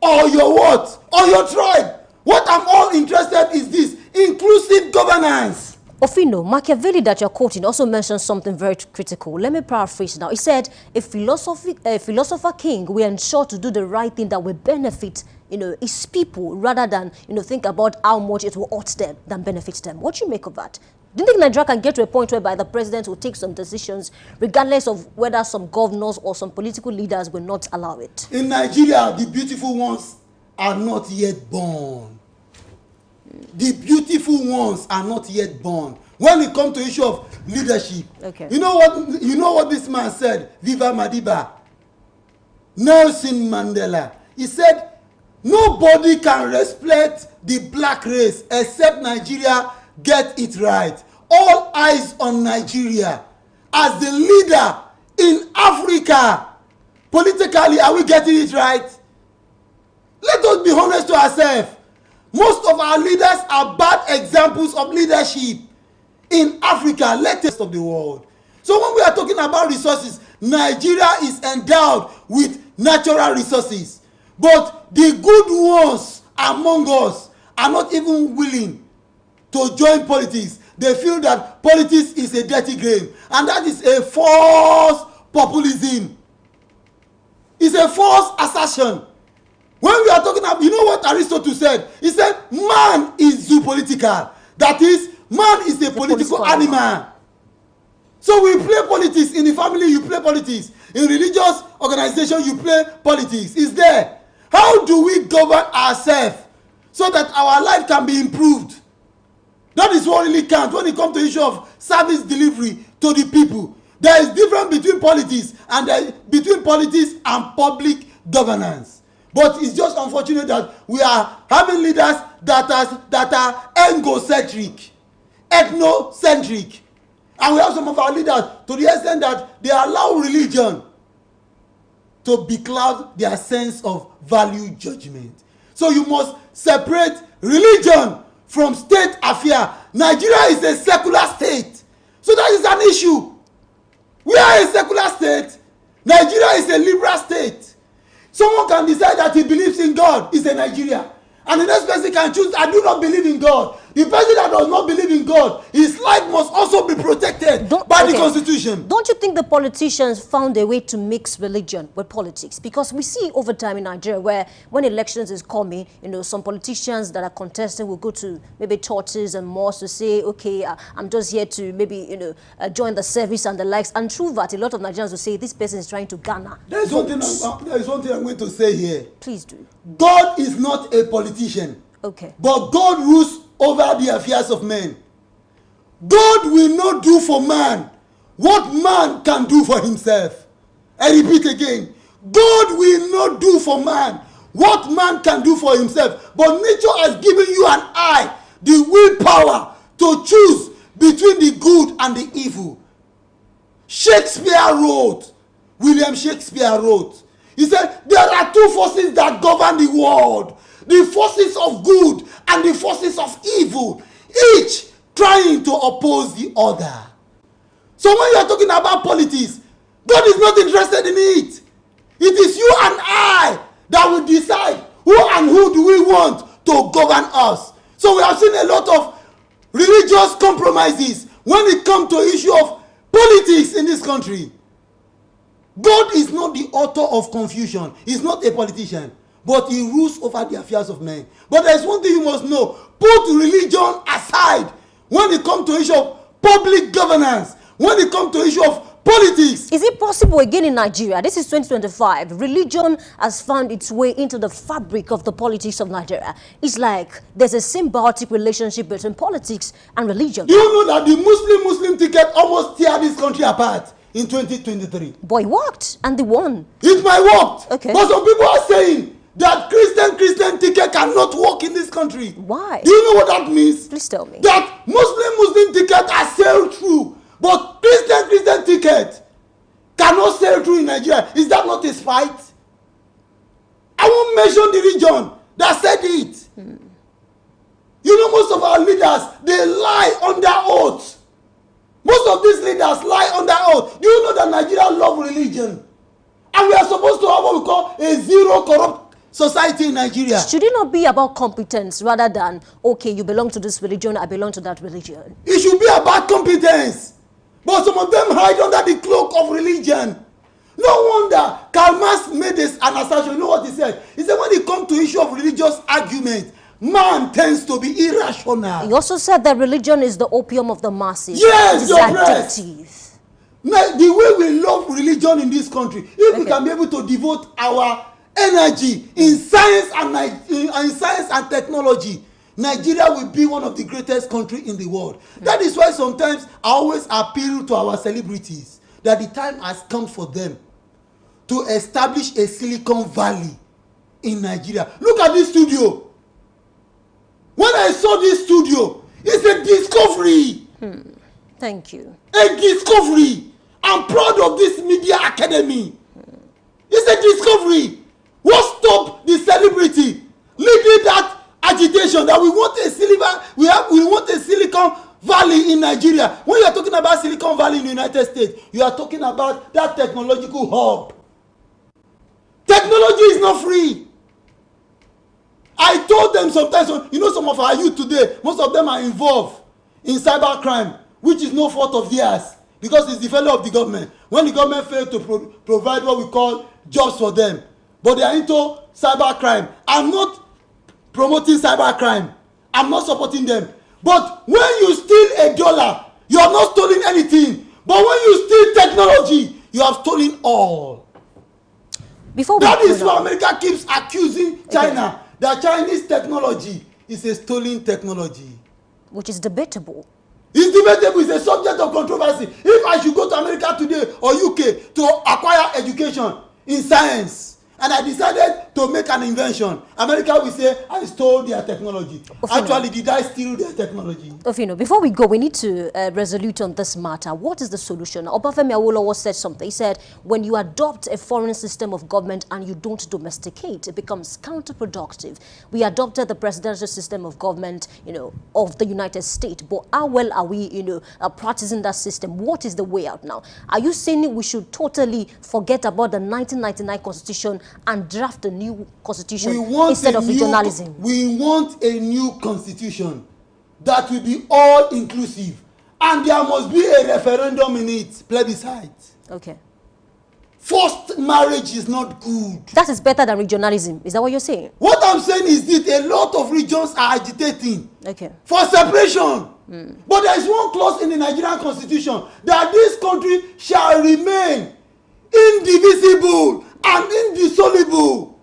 or your what or your tribe. What I'm all interested is this inclusive governance. Ofino, Machiavelli that you're quoting also mentioned something very critical. Let me paraphrase now. He said, a philosopher king will ensure to do the right thing that will benefit, his people rather than, think about how much it will hurt them than benefit them. What do you make of that? Do you think Nigeria can get to a point whereby the president will take some decisions regardless of whether some governors or some political leaders will not allow it? In Nigeria, the beautiful ones are not yet born. The beautiful ones are not yet born. When it comes to issue of leadership, okay. You know what this man said, Viva Madiba, Nelson Mandela. He said, nobody can respect the black race except Nigeria get it right. All eyes on Nigeria as the leader in Africa. Politically, are we getting it right? Let us be honest to ourselves. Most of our leaders are bad examples of leadership in Africa, latest of the world. So when we are talking about resources, Nigeria is endowed with natural resources. But the good ones among us are not even willing to join politics. They feel that politics is a dirty game. And that is a false populism. It's a false assertion. When we are talking about, you know what Aristotle said? He said, man is zoopolitical. That is, man is a political animal. So we play politics. In the family, you play politics. In religious organization, you play politics. It's there. How do we govern ourselves so that our life can be improved? That is what really counts when it comes to the issue of service delivery to the people. There is difference between politics and public governance. But it's just unfortunate that we are having leaders that are egocentric, ethnocentric. And we have some of our leaders to the extent that they allow religion to becloud their sense of value judgment. So you must separate religion from state affair. Nigeria is a secular state. So that is an issue. We are a secular state. Nigeria is a liberal state. Someone can decide that he believes in God is a Nigeria. And the next person can choose, I do not believe in God. The person that does not believe in God, his life must also be protected by the Constitution. Don't you think the politicians found a way to mix religion with politics? Because we see over time in Nigeria where when elections is coming, some politicians that are contesting will go to maybe churches and mosques to say, okay, I'm just here to maybe, join the service and the likes. And through that, a lot of Nigerians will say, this person is trying to garner. There is one thing I'm going to say here. Please do. God is not a politician. Okay. But God rules over the affairs of men. God will not do for man what man can do for himself. I repeat again. God will not do for man what man can do for himself. But nature has given you and I the willpower to choose between the good and the evil. William Shakespeare wrote, he said, there are two forces that govern the world. The forces of good and the forces of evil, each trying to oppose the other. So when you are talking about politics, God is not interested in it. It is you and I that will decide who do we want to govern us. So we have seen a lot of religious compromises when it comes to issue of politics in this country. God is not the author of confusion. He's not a politician. But he rules over the affairs of men. But there's one thing you must know. Put religion aside when it comes to issue of public governance, when it comes to issue of politics. Is it possible again in Nigeria? This is 2025. Religion has found its way into the fabric of the politics of Nigeria. It's like there's a symbiotic relationship between politics and religion. Do you know that the Muslim ticket almost tear this country apart in 2023? Boy, it worked and they won. It might work. Okay. But some people are saying that Christian ticket cannot work in this country. Why? Do you know what that means? Please tell me. That Muslim ticket are sailed through, but Christian ticket cannot sail through in Nigeria. Is that not a spite? I won't mention the region that said it. You know, most of our leaders, they lie under oath. Most of these leaders lie under oath. Do you know that Nigeria love religion? And we are supposed to have what we call a zero corrupt society in Nigeria. Should it not be about competence rather than, okay, you belong to this religion, I belong to that religion? It should be about competence. But some of them hide under the cloak of religion. No wonder Karl Marx made this an assertion. You know what he said? He said when it comes to issue of religious argument, man tends to be irrational. He also said that religion is the opium of the masses. Yes, your addictive. Now, the way we love religion in this country, if we can be able to devote our energy in science and technology, Nigeria will be one of the greatest countries in the world. That is why sometimes I always appeal to our celebrities that the time has come for them to establish a Silicon Valley in Nigeria. Look at this studio. When I saw this studio, it's a discovery. Thank you. A discovery. I'm proud of this media academy. It's a discovery. What stopped the celebrity leading that agitation that we want a Silicon Valley in Nigeria? When you are talking about Silicon Valley in the United States, you are talking about that technological hub. Technology is not free. I told them sometimes, you know, some of our youth today, most of them are involved in cybercrime, which is no fault of theirs, because it's the failure of the government. When the government failed to provide what we call jobs for them, but they are into cybercrime. I'm not promoting cybercrime. I'm not supporting them. But when you steal $1, you have not stolen anything. But when you steal technology, you have stolen all. That is why America keeps accusing China that Chinese technology is a stolen technology. Which is debatable. It's debatable. It's a subject of controversy. If I should go to America today or UK to acquire education in science, and I decided to make an invention, America will say, I stole their technology. Ofino. Actually, did I steal their technology? Ofino, before we go, we need to resolute on this matter. What is the solution? Obafemi Awolowo said something. He said, when you adopt a foreign system of government and you don't domesticate, it becomes counterproductive. We adopted the presidential system of government, you know, of the United States. But how well are we, you know, practicing that system? What is the way out now? Are you saying we should totally forget about the 1999 Constitution and draft a new constitution instead of regionalism? We want a new constitution that will be all inclusive, and there must be a referendum in it, plebiscite. Okay. Forced marriage is not good. That is better than regionalism. Is that what you're saying? What I'm saying is that a lot of regions are agitating for separation. But there is one clause in the Nigerian constitution that this country shall remain indivisible and indissoluble.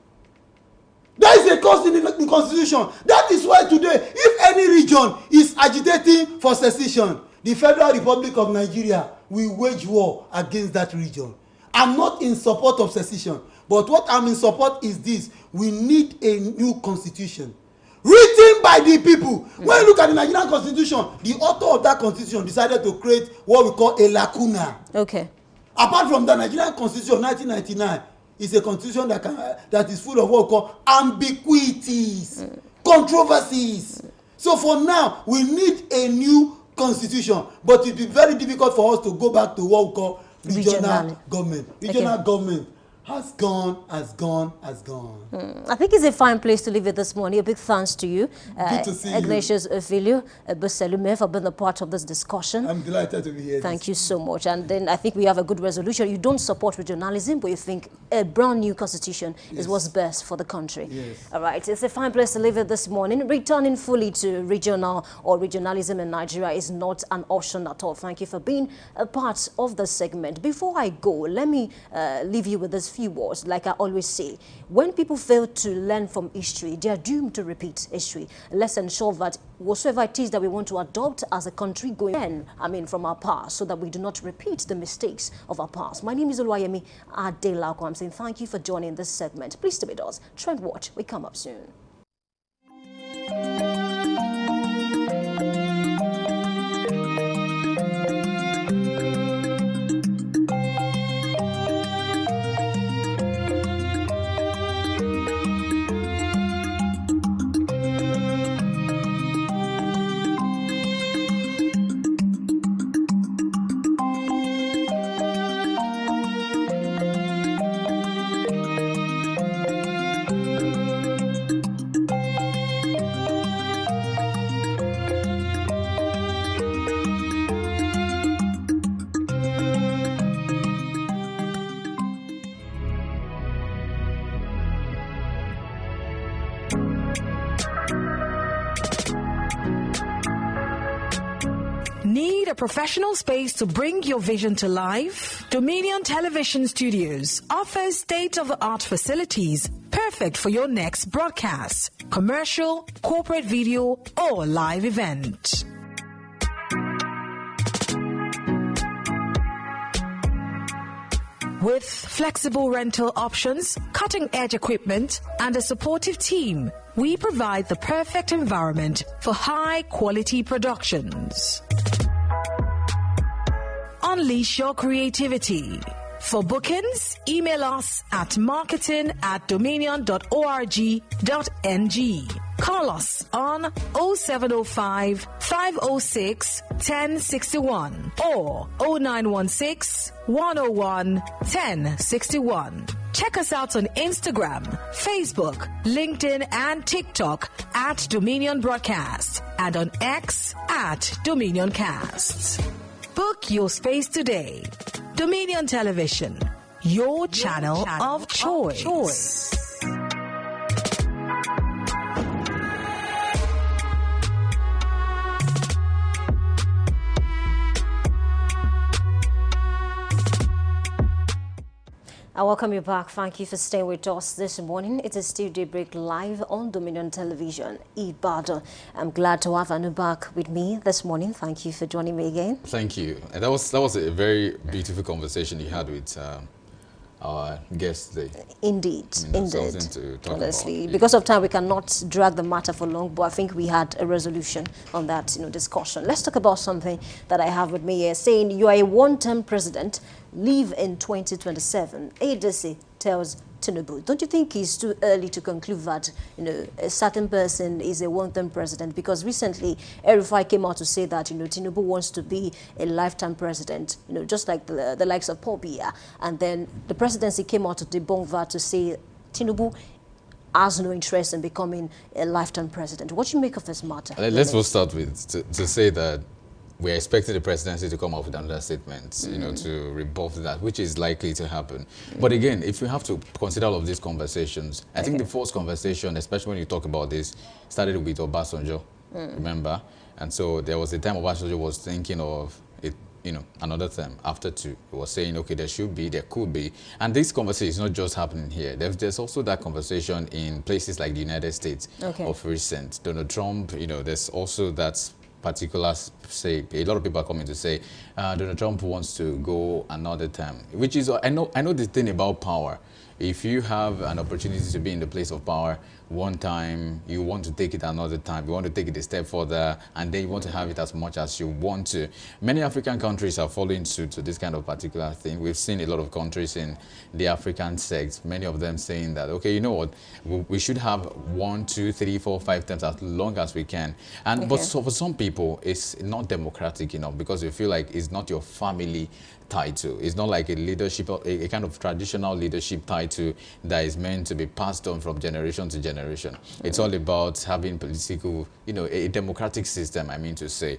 There is a clause in the constitution. That is why today, if any region is agitating for secession, the Federal Republic of Nigeria will wage war against that region. I'm not in support of secession, but what I'm in support is this: we need a new constitution written by the people. When you look at the Nigerian constitution, the author of that constitution decided to create what we call a lacuna. Apart from the Nigerian constitution of 1999, it's a constitution that is full of what we call ambiguities, controversies. So for now, we need a new constitution, but it will be very difficult for us to go back to what we call regional government. Regional government has gone. I think it's a fine place to leave it this morning. A big thanks to you, Good to see Ignatius Ophelio Buselume, for being a part of this discussion. I'm delighted to be here. Thank you so much. And then I think we have a good resolution. You don't support regionalism, but you think a brand new constitution is what's best for the country. All right, it's a fine place to leave it this morning. Returning fully to regional or regionalism in Nigeria is not an option at all. Thank you for being a part of the segment. Before I go, let me leave you with this few words. Like I always say, when people fail to learn from history, they are doomed to repeat history. Let's ensure that whatsoever it is that we want to adopt as a country going from our past, so that we do not repeat the mistakes of our past. My name is Oluwayemi Adelako. I'm saying thank you for joining this segment. Please stay with us. Trend Watch, we come up soon. Need a professional space to bring your vision to life? Dominion Television Studios offers state-of-the-art facilities perfect for your next broadcast, commercial, corporate video, or live event. With flexible rental options, cutting-edge equipment, and a supportive team, we provide the perfect environment for high-quality productions. Unleash your creativity. For bookings, email us at marketing@dominion.org.ng. Call us on 0705 506 1061 or 0916 101 1061. Check us out on Instagram, Facebook, LinkedIn, and TikTok at Dominion Broadcast and on X at Dominion Cast. Book your space today. Dominion Television, your channel of choice. I welcome you back. Thank you for staying with us this morning. It is still Daybreak live on Dominion Television, Ibadan. I'm glad to have Anu back with me this morning. Thank you for joining me again. Thank you. And that was a very beautiful conversation you had with our guest today. Indeed, indeed. Something to talk honestly, about. because of time, we cannot drag the matter for long. But I think we had a resolution on that, discussion. Let's talk about something that I have with me here, saying you are a one-term president. Leave in 2027. ADC tells Tinubu. Don't you think it's too early to conclude that a certain person is a one-term president? Because recently, Erifai came out to say that Tinubu wants to be a lifetime president. Just like the likes of Paul Biya. And then the presidency came out to debunk that, to say Tinubu has no interest in becoming a lifetime president. What do you make of this matter? Let's first start with to say that we're expecting the presidency to come up with another statement, to rebuff that, which is likely to happen. But again, if we have to consider all of these conversations, I think the first conversation, especially when you talk about this, started with Obasanjo, remember? And so there was a time Obasanjo was thinking of it, another term after two. He was saying, okay, there could be. And this conversation is not just happening here. There's also that conversation in places like the United States of recent. Donald Trump, there's also that particular, say, a lot of people are coming to say Donald Trump wants to go another term, which is, I know the thing about power. If you have an opportunity to be in the place of power one time, you want to take it another time, you want to take it a step further, and then you want to have it as much as you want to. Many African countries are following suit to this kind of particular thing. We've seen a lot of countries in the African sect, many of them saying that, okay, you know what, we should have 1, 2, 3, 4, 5 terms as long as we can. And but so for some people, it's not democratic enough because you feel like it's not your family title. It's not like a leadership, a kind of traditional leadership title that is meant to be passed on from generation to generation. It's all about having political, a democratic system, I mean to say,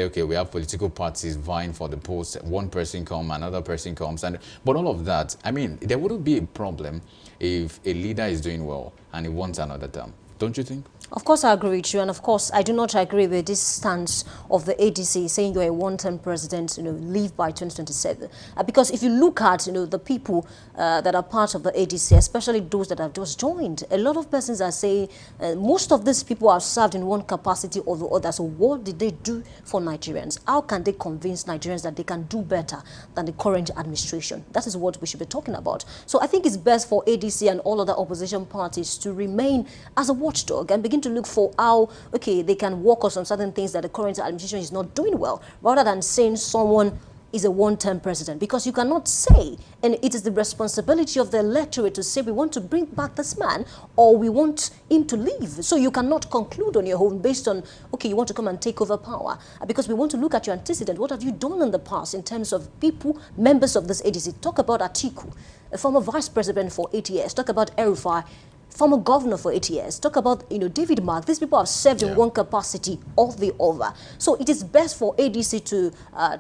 okay, we have political parties vying for the post, one person comes, another person comes, but all of that, I mean, there wouldn't be a problem if a leader is doing well and he wants another term. Don't you think? Of course, I agree with you, and of course, I do not agree with this stance of the ADC saying you're a one-term president, leave by 2027. Because if you look at, the people that are part of the ADC, especially those that have just joined, a lot of persons are saying most of these people are served in one capacity or the other. So what did they do for Nigerians? How can they convince Nigerians that they can do better than the current administration? That is what we should be talking about. So I think it's best for ADC and all other opposition parties to remain as a watchdog and begin to look for how, okay, they can work on some certain things that the current administration is not doing well, rather than saying someone is a one-term president. Because you cannot say, and it is the responsibility of the electorate to say we want to bring back this man or we want him to leave. So you cannot conclude on your own based on, okay, you want to come and take over power. Because we want to look at your antecedent. What have you done in the past in terms of people, members of this ADC? Talk about Atiku, a former vice president for 8 years. Talk about Erifai, former governor for 8 years. Talk about, David Mark. These people have served in one capacity or the other. So it is best for ADC to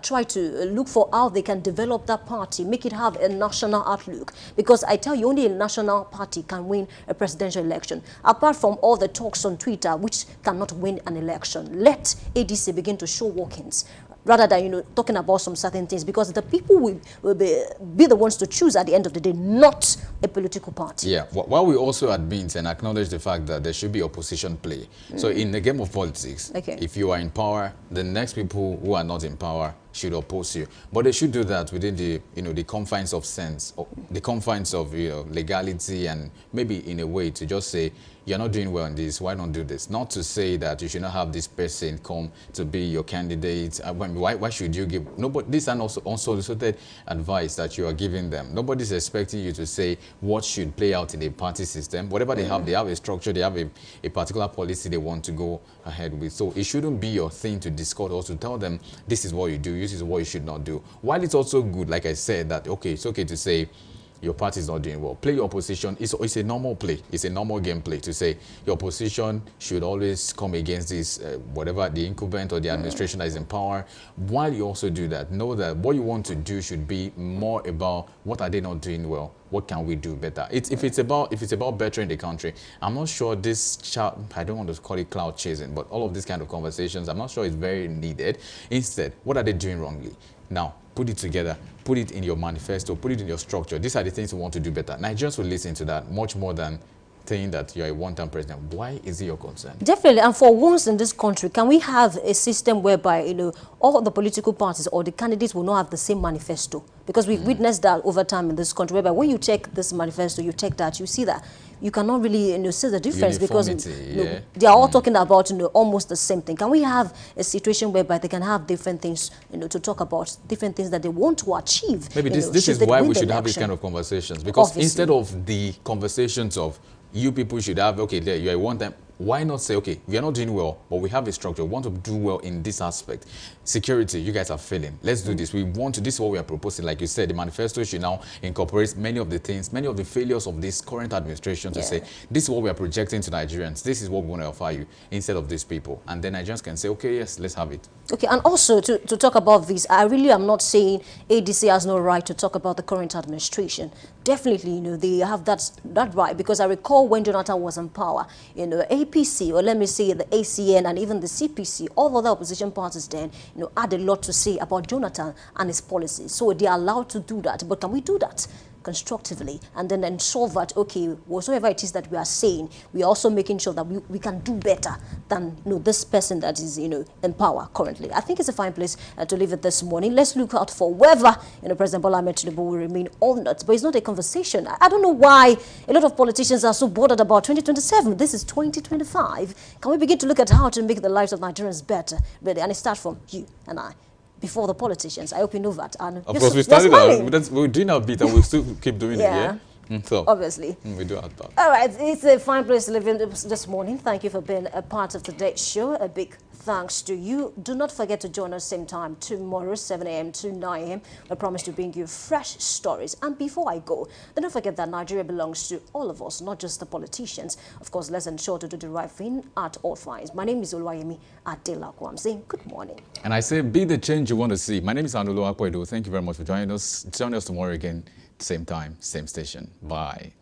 try to look for how they can develop that party, make it have a national outlook. Because I tell you, only a national party can win a presidential election. Apart from all the talks on Twitter, which cannot win an election. Let ADC begin to show workings. rather than, talking about some certain things, because the people will be the ones to choose at the end of the day, not a political party. Yeah, while we also admit and acknowledge the fact that there should be opposition play. So in the game of politics, if you are in power, the next people who are not in power should oppose you, but they should do that within the the confines of sense, or the confines of legality, and maybe in a way to just say, you're not doing well in this, why not do this? Not to say that you should not have this person come to be your candidate. Why should you give? Nobody. This and also unsolicited advice that you are giving them. Nobody's expecting you to say what should play out in a party system. Whatever they have a structure, they have a particular policy they want to go ahead with. So it shouldn't be your thing to discuss or to tell them this is what you do, this is what you should not do. While it's also good, like I said, that it's okay to say your party is not doing well. Play your opposition. It's a normal play. It's a normal game play to say your opposition should always come against this, whatever the incumbent or the administration that is in power. While you also do that, know that what you want to do should be more about what are they not doing well. What can we do better? If it's about bettering the country, I'm not sure this I don't want to call it cloud chasing, but all of these kind of conversations, I'm not sure it's very needed. Instead, what are they doing wrongly? Now, put it together, put it in your manifesto, put it in your structure. These are the things you want to do better. Nigerians will listen to that much more than saying that you're a one-time president. Why is it your concern? Definitely, and for once in this country, can we have a system whereby, all the political parties or the candidates will not have the same manifesto? Because we've witnessed that over time in this country, whereby when you check this manifesto, you check that, you see that you cannot really see the difference, because they are all talking about almost the same thing. Can we have a situation whereby they can have different things to talk about, different things that they want to achieve? Maybe this is why we should have these kind of conversations, because instead of the conversations of you people should have, there you're a one-time. Why not say, we are not doing well, but we have a structure. We want to do well in this aspect. Security, you guys are failing. Let's do this. This is what we are proposing. Like you said, the manifesto should now incorporate many of the things, many of the failures of this current administration to say, this is what we are projecting to Nigerians. This is what we want to offer you instead of these people. And then Nigerians can say, yes, let's have it. And also to talk about this, I really am not saying ADC has no right to talk about the current administration. Definitely, they have that right, because I recall when Jonathan was in power, APC, or let me say the ACN and even the CPC, all other opposition parties then, had a lot to say about Jonathan and his policies. So they are allowed to do that. But can we do that constructively and then ensure that, whatsoever it is that we are saying, we are also making sure that we can do better than this person that is in power currently? I think it's a fine place to leave it this morning. Let's look out for whether President Bola Ahmed Tinubu will remain or not. But it's not a conversation. I don't know why a lot of politicians are so bothered about 2027. This is 2025. Can we begin to look at how to make the lives of Nigerians better? Really? And it starts from you and I, before the politicians. I hope you know that. And of course, we started out. We're doing our bit, and we'll still keep doing it. Yeah. So obviously, we do our part. All right, it's a fine place to live in this morning. Thank you for being a part of today's show. A big thanks to you. Do not forget to join us same time tomorrow, 7 a.m. to 9 a.m. I promise to bring you fresh stories. And before I go, don't forget that Nigeria belongs to all of us, not just the politicians. Of course, let's ensure to do the right thing at all times. My name is Oluwayemi Adelako. I'm saying good morning. And I say, be the change you want to see. My name is Anulu Akwedo. Thank you very much for joining us. Join us tomorrow again, same time, same station. Bye.